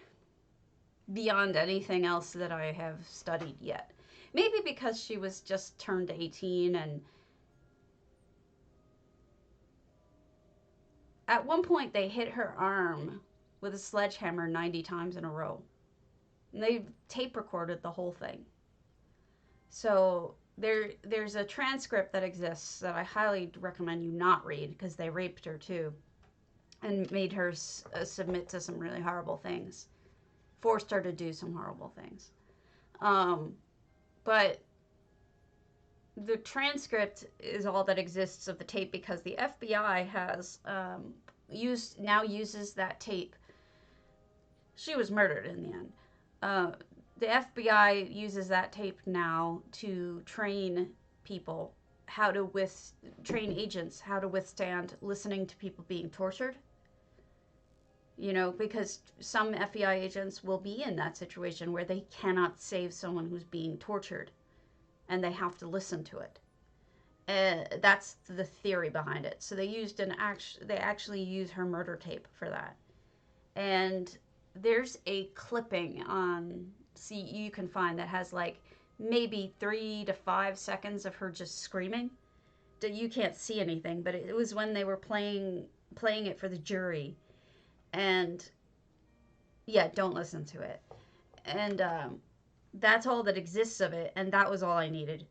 beyond anything else that I have studied yet. Maybe because she was just turned 18 and at one point they hit her arm with a sledgehammer 90 times in a row. And they tape recorded the whole thing. So there's a transcript that exists that I highly recommend you not read because they raped her too and made her submit to some really horrible things, forced her to do some horrible things. But the transcript is all that exists of the tape because the FBI has uses that tape. She was murdered in the end. The FBI uses that tape now to train people train agents how to withstand listening to people being tortured. You know, because some FBI agents will be in that situation where they cannot save someone who's being tortured and they have to listen to it. That's the theory behind it. So they actually use her murder tape for that. And there's a clipping you can find that has like maybe 3 to 5 seconds of her just screaming. You can't see anything, but it was when they were playing it for the jury. And yeah, don't listen to it. And that's all that exists of it, and that was all I needed.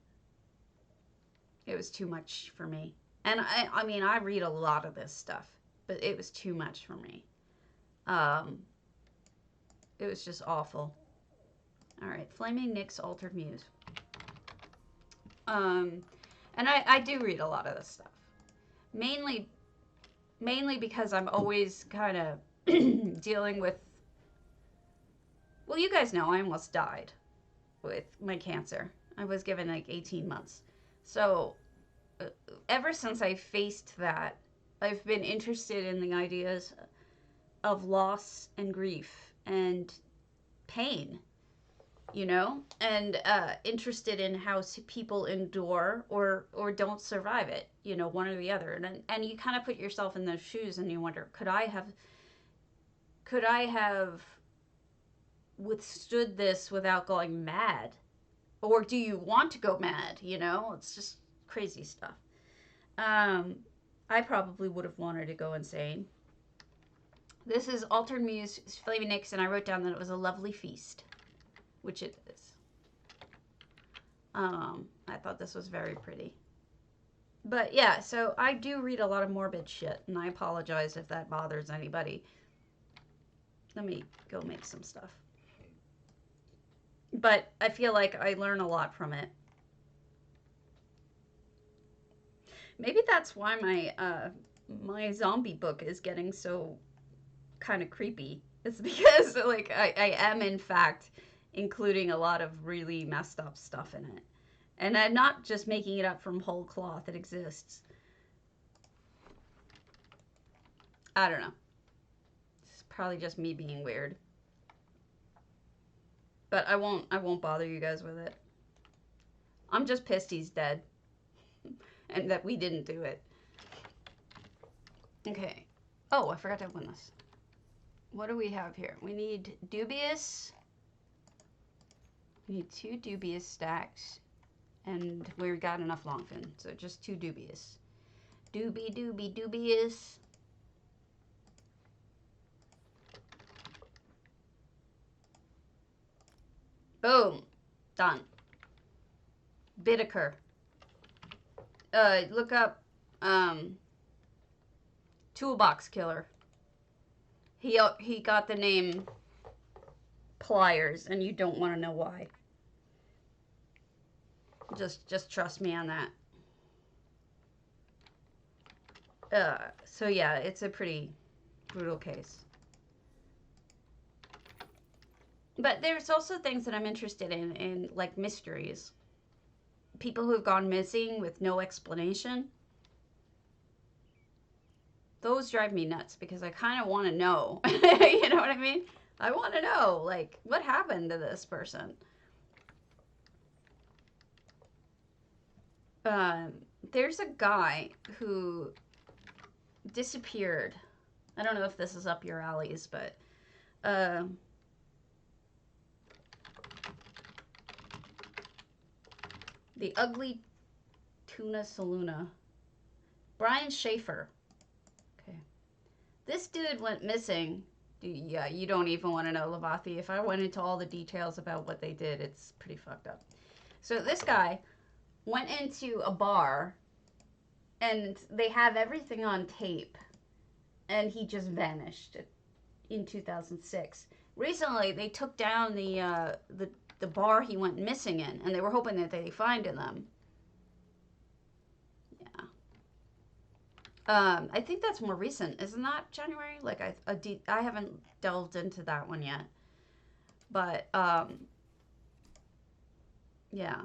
It was too much for me. And I mean, I read a lot of this stuff, but it was too much for me. It was just awful. All right, Flaming Nick's Altered Muse. And I do read a lot of this stuff. Mainly because I'm always kind of dealing with, well, you guys know I almost died with my cancer. I was given like 18 months. So ever since I faced that, I've been interested in the ideas of loss and grief and pain, you know, and interested in how people endure or don't survive it, you know, one or the other. And you kind of put yourself in those shoes and you wonder, could I have withstood this without going mad? Or do you want to go mad? You know, it's just crazy stuff. I probably would have wanted to go insane. This is Altered Muse, Flaming Nix, and I wrote down that it was a lovely feast, which it is. I thought this was very pretty. But yeah, so I do read a lot of morbid shit, and I apologize if that bothers anybody. Let me go make some stuff. But I feel like I learn a lot from it. Maybe that's why my zombie book is getting so kind of creepy. It's because like I am in fact including a lot of really messed up stuff in it. And I'm not just making it up from whole cloth, it exists. I don't know. It's probably just me being weird. But I won't bother you guys with it. I'm just pissed he's dead. And that we didn't do it. Okay. Oh, I forgot to open this. What do we have here? We need dubious. We need 2 dubious stacks. And we've got enough longfin. So just 2 dubious. Dubious. Boom. Done. Bittaker. Look up, Toolbox Killer. He got the name Pliers, and you don't want to know why. Just trust me on that. So yeah, it's a pretty brutal case. But there's also things that I'm interested in like mysteries. People who have gone missing with no explanation. Those drive me nuts because I kind of want to know. You know what I mean? I want to know, like, what happened to this person? There's a guy who disappeared. I don't know if this is up your alleys, but the ugly tuna saluna. Brian Schaefer. Okay. This dude went missing. Yeah, you don't even want to know, Lavathi. If I went into all the details about what they did, it's pretty fucked up. So this guy went into a bar, and they have everything on tape, and he just vanished in 2006. Recently, they took down the bar he went missing in, and they were hoping that they'd find them. Yeah. I think that's more recent, isn't that January? Like I haven't delved into that one yet, but yeah.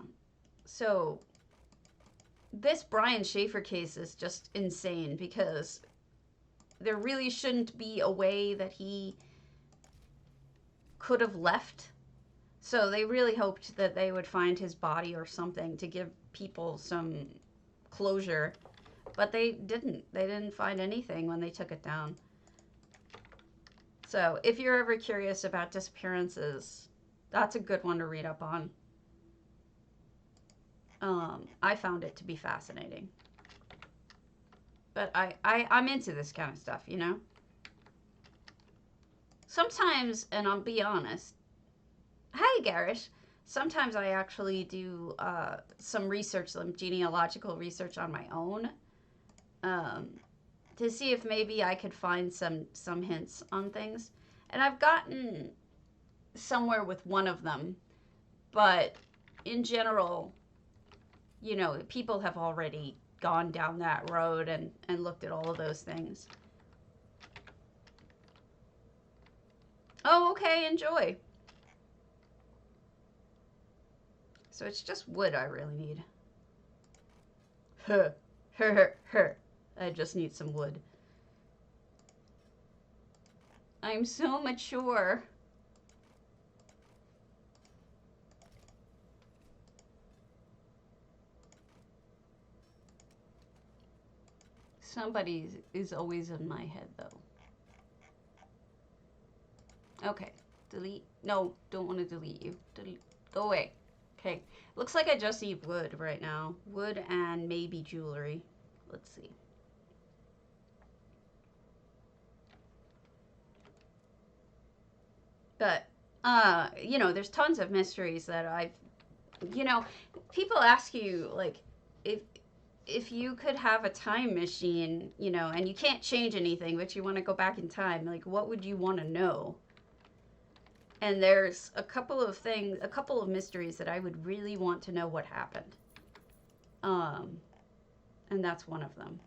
So this Brian Schaefer case is just insane because there really shouldn't be a way that he could have left. So they really hoped that they would find his body or something to give people some closure. But they didn't. They didn't find anything when they took it down. So if you're ever curious about disappearances, that's a good one to read up on. I found it to be fascinating. But I'm into this kind of stuff, you know? Sometimes, and I'll be honest, hi Garish, sometimes I actually do some research, some genealogical research on my own, to see if maybe I could find some hints on things. And I've gotten somewhere with one of them, but in general, you know, people have already gone down that road and looked at all of those things. Oh, okay, enjoy. So it's just wood I really need. I just need some wood. I'm so mature. Somebody is always in my head, though. Okay, delete. No, don't want to delete you. Delete. Go away. Okay, looks like I just need wood right now. Wood and maybe jewelry. Let's see. But, you know, there's tons of mysteries that I've, you know, people ask you, like, if you could have a time machine, you know, and you can't change anything, but you want to go back in time, like, what would you want to know? And there's a couple of things, a couple of mysteries that I would really want to know what happened. And that's one of them.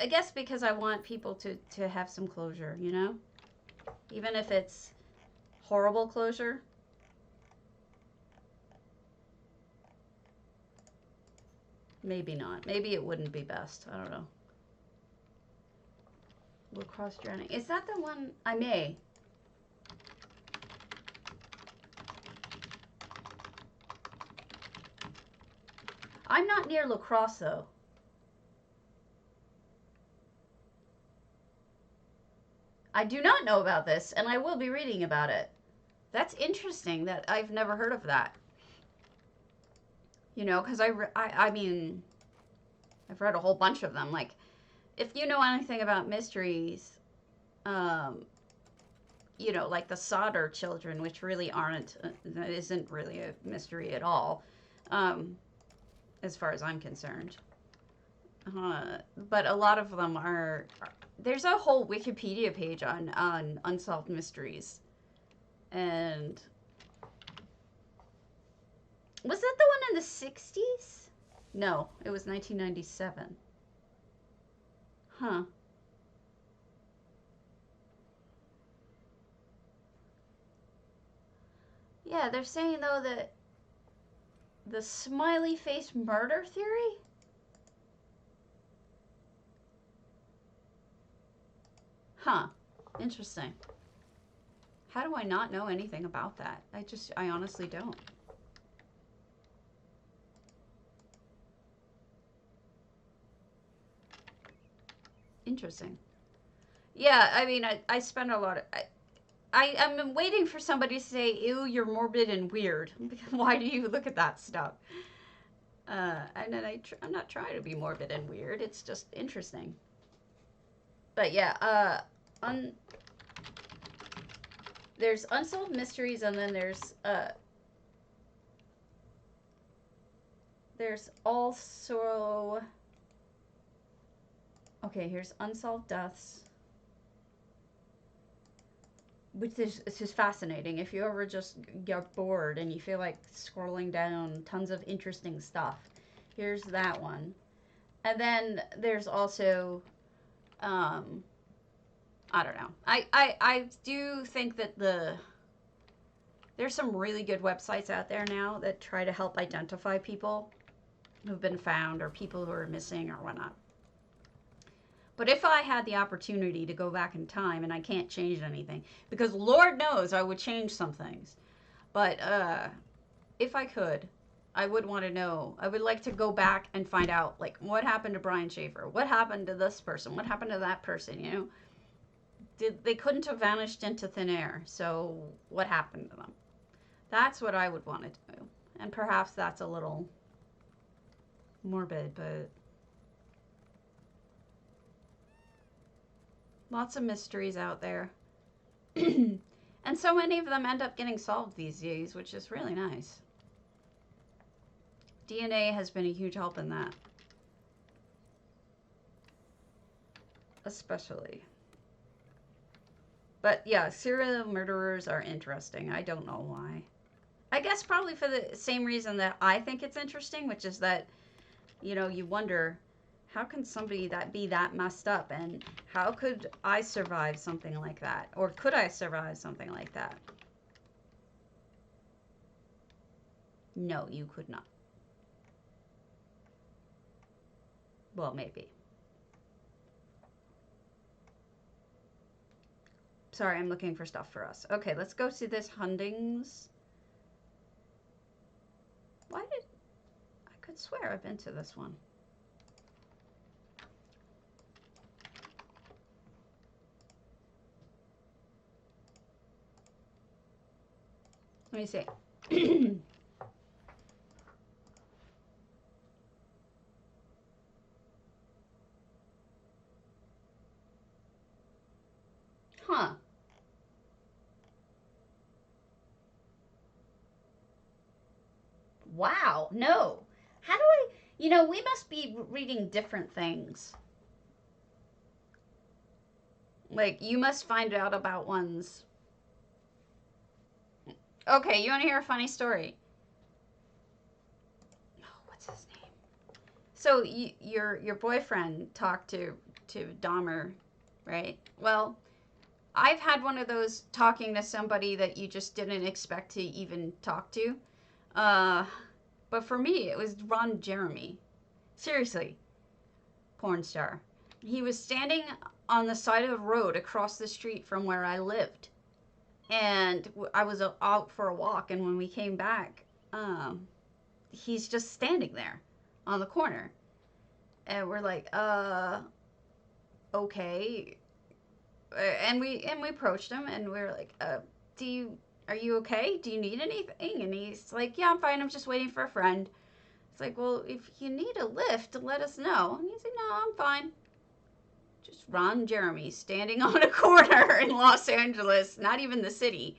I guess because I want people to have some closure, you know? Even if it's horrible closure. Maybe not. Maybe it wouldn't be best. I don't know. Lacrosse Drowning. Is that the one? I may. I'm not near Lacrosse, though. I do not know about this, and I will be reading about it. That's interesting that I've never heard of that. You know, because I mean, I've read a whole bunch of them. Like, if you know anything about mysteries, you know, like the Solder Children, which really aren't, that isn't really a mystery at all, as far as I'm concerned. But a lot of them are, there's a whole Wikipedia page on unsolved mysteries. And was that the one in the 60s? No, it was 1997. Huh. Yeah, they're saying, though, that the smiley face murder theory? Huh. Interesting. How do I not know anything about that? I honestly don't. Interesting. Yeah, I mean, I spend a lot of... I'm waiting for somebody to say, ew, you're morbid and weird. Why do you look at that stuff? And then I'm not trying to be morbid and weird. It's just interesting. But yeah, there's Unsolved Mysteries, and then there's also... Okay, here's Unsolved Deaths. Which is, it's just fascinating. If you ever just get bored and you feel like scrolling down tons of interesting stuff, here's that one. And then there's also, I don't know. I do think that there's some really good websites out there now that try to help identify people who've been found or people who are missing or whatnot. But if I had the opportunity to go back in time, and I can't change anything, because Lord knows I would change some things, but if I could, I would want to know. I would like to go back and find out, like, what happened to Brian Schaefer? What happened to this person? What happened to that person, you know? They couldn't have vanished into thin air, so what happened to them? That's what I would want to do. And perhaps that's a little morbid, but... Lots of mysteries out there. And so many of them end up getting solved these days, which is really nice. DNA has been a huge help in that. Especially. But yeah, serial murderers are interesting. I don't know why. I guess probably for the same reason that I think it's interesting, which is that, you know, you wonder... How can somebody that be that messed up, and how could I survive something like that? Or could I survive something like that? No, you could not. Well, maybe. Sorry, I'm looking for stuff for us. Okay, let's go see this hundings. Why did... I could swear I've been to this one. Let me see. Huh. Wow. No. How do I... You know, we must be reading different things. Like, you must find out about ones... Okay, you want to hear a funny story? Oh, what's his name? So your boyfriend talked to Dahmer, right? Well, I've had one of those talking to somebody that you just didn't expect to even talk to. But for me, it was Ron Jeremy. Seriously, porn star. He was standing on the side of the road across the street from where I lived. And I was out for a walk, and when we came back, he's just standing there on the corner. And we're like, okay. And we approached him, and we were like, are you okay? Do you need anything? And he's like, yeah, I'm fine. I'm just waiting for a friend. It's like, well, if you need a lift, let us know. And he's like, no, I'm fine. Just Ron Jeremy standing on a corner in Los Angeles, not even the city.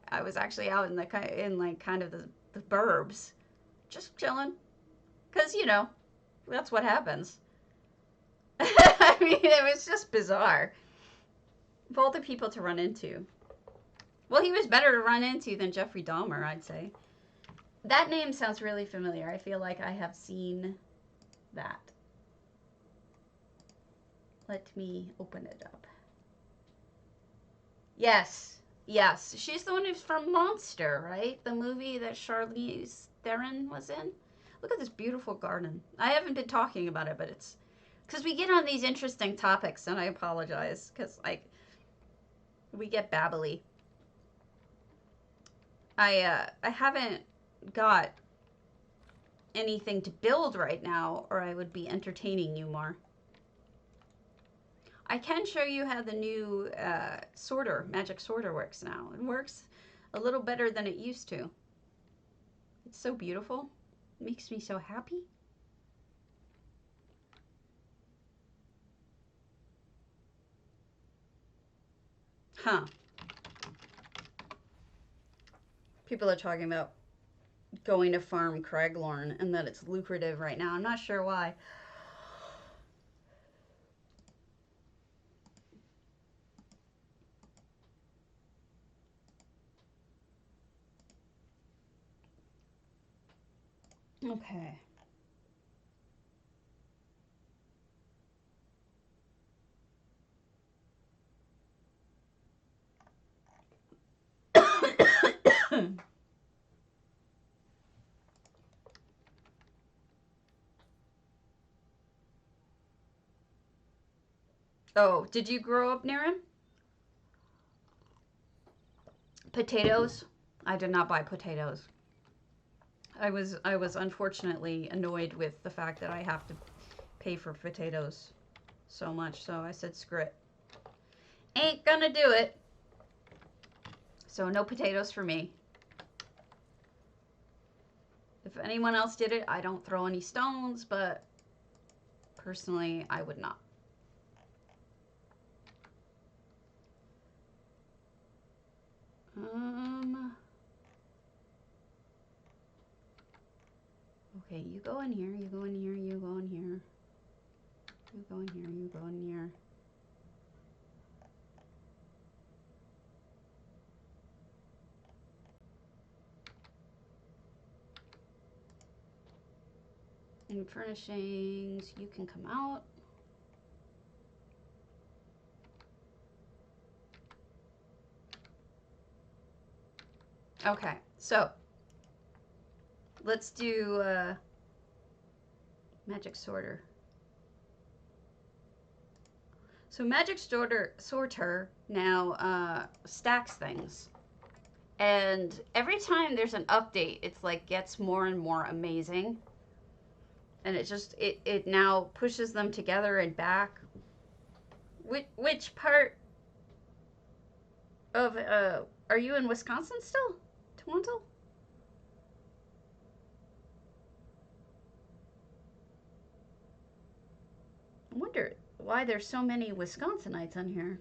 I was actually out in kind of the burbs, just chilling, cause that's what happens. I mean, it was just bizarre. Of all the people to run into, well, he was better to run into than Jeffrey Dahmer, I'd say. That name sounds really familiar. I feel like I have seen that. Let me open it up. Yes. She's the one who's from Monster, right? The movie that Charlize Theron was in. Look at this beautiful garden. I haven't been talking about it, but it's because we get on these interesting topics, and I apologize because we get babbly. I haven't got anything to build right now, or I would be entertaining you more. I can show you how the new magic sorter works now. It works a little better than it used to. It's so beautiful. It makes me so happy. Huh. People are talking about going to farm Craiglorn and that it's lucrative right now. I'm not sure why. Okay. Oh, did you grow up near him? Potatoes? I did not buy potatoes. I was unfortunately annoyed with the fact that I have to pay for potatoes so much, so I said screw it. Ain't gonna do it. So no potatoes for me. If anyone else did it, I don't throw any stones, but personally, I would not. Okay, you go in here, you go in here, you go in here. You go in here, you go in here. And furnishings, you can come out. Okay, so let's do magic sorter. So magic sorter now stacks things. And every time there's an update, it's like gets more and more amazing. And it now pushes them together and back. Which part of are you in Wisconsin still? Toronto? I wonder why there's so many Wisconsinites on here.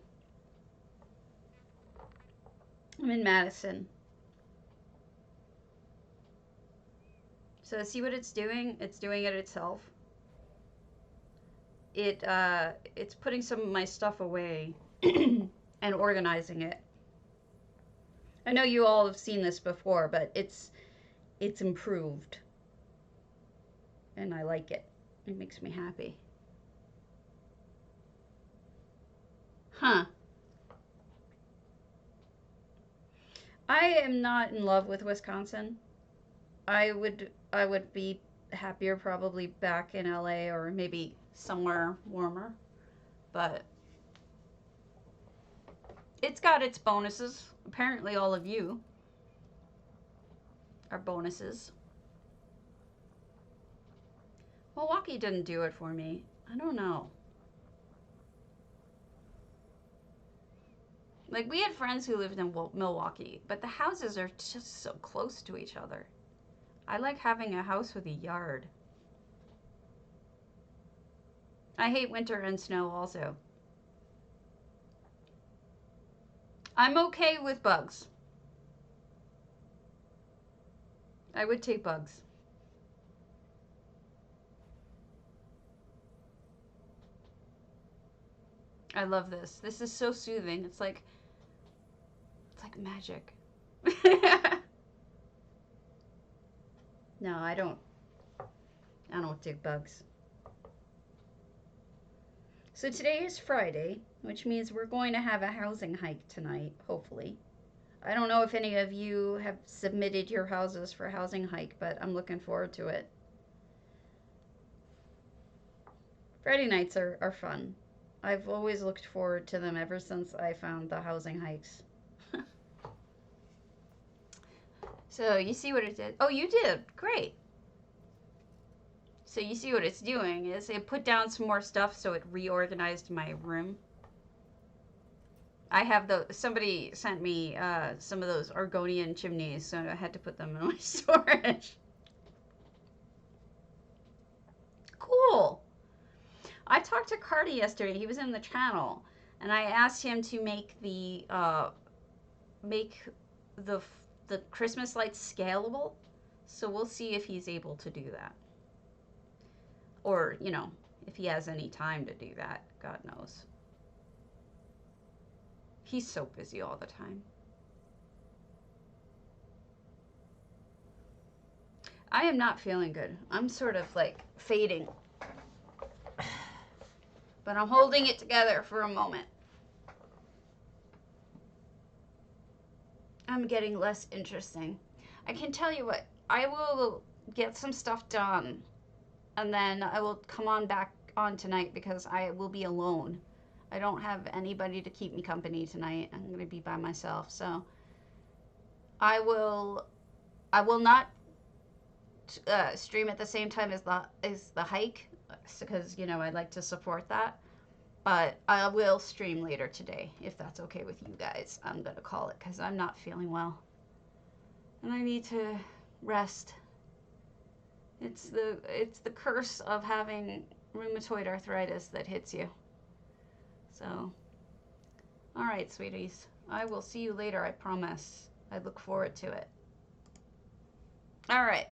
I'm in Madison. So see what it's doing? It's doing it itself. It's putting some of my stuff away and organizing it. I know you all have seen this before, but it's improved. And I like it. It makes me happy. Huh. I am not in love with Wisconsin. I would be happier probably back in LA or maybe somewhere warmer. But it's got its bonuses. Apparently, all of you are bonuses. Milwaukee didn't do it for me. I don't know. Like, we had friends who lived in Milwaukee, but the houses are just so close to each other. I like having a house with a yard. I hate winter and snow also. I'm okay with bugs. I would take bugs. I love this. This is so soothing. It's like magic. No, I don't dig bugs. So today is Friday, which means we're going to have a housing hike tonight, hopefully. I don't know if any of you have submitted your houses for housing hike, but I'm looking forward to it. Friday nights are fun. I've always looked forward to them ever since I found the housing hikes. So you see what it did? Oh, you did. Great. So you see what it's doing is it put down some more stuff, so it reorganized my room. I have somebody sent me some of those Argonian chimneys, so I had to put them in my storage. Cool. I talked to Cardi yesterday. He was in the channel, and I asked him to make the Christmas lights scalable. So we'll see if he's able to do that. Or, you know, if he has any time to do that. God knows. He's so busy all the time. I am not feeling good. I'm sort of like fading. But I'm holding it together for a moment. I'm getting less interesting. I can tell you what, I will get some stuff done, and then I will come on back on tonight because I will be alone. I don't have anybody to keep me company tonight. I'm going to be by myself, so I will not stream at the same time as the hike, because, you know, I'd like to support that. But I will stream later today, if that's okay with you guys. I'm going to call it because I'm not feeling well. And I need to rest. It's the curse of having rheumatoid arthritis that hits you. So, all right, sweeties. I will see you later, I promise. I look forward to it. All right.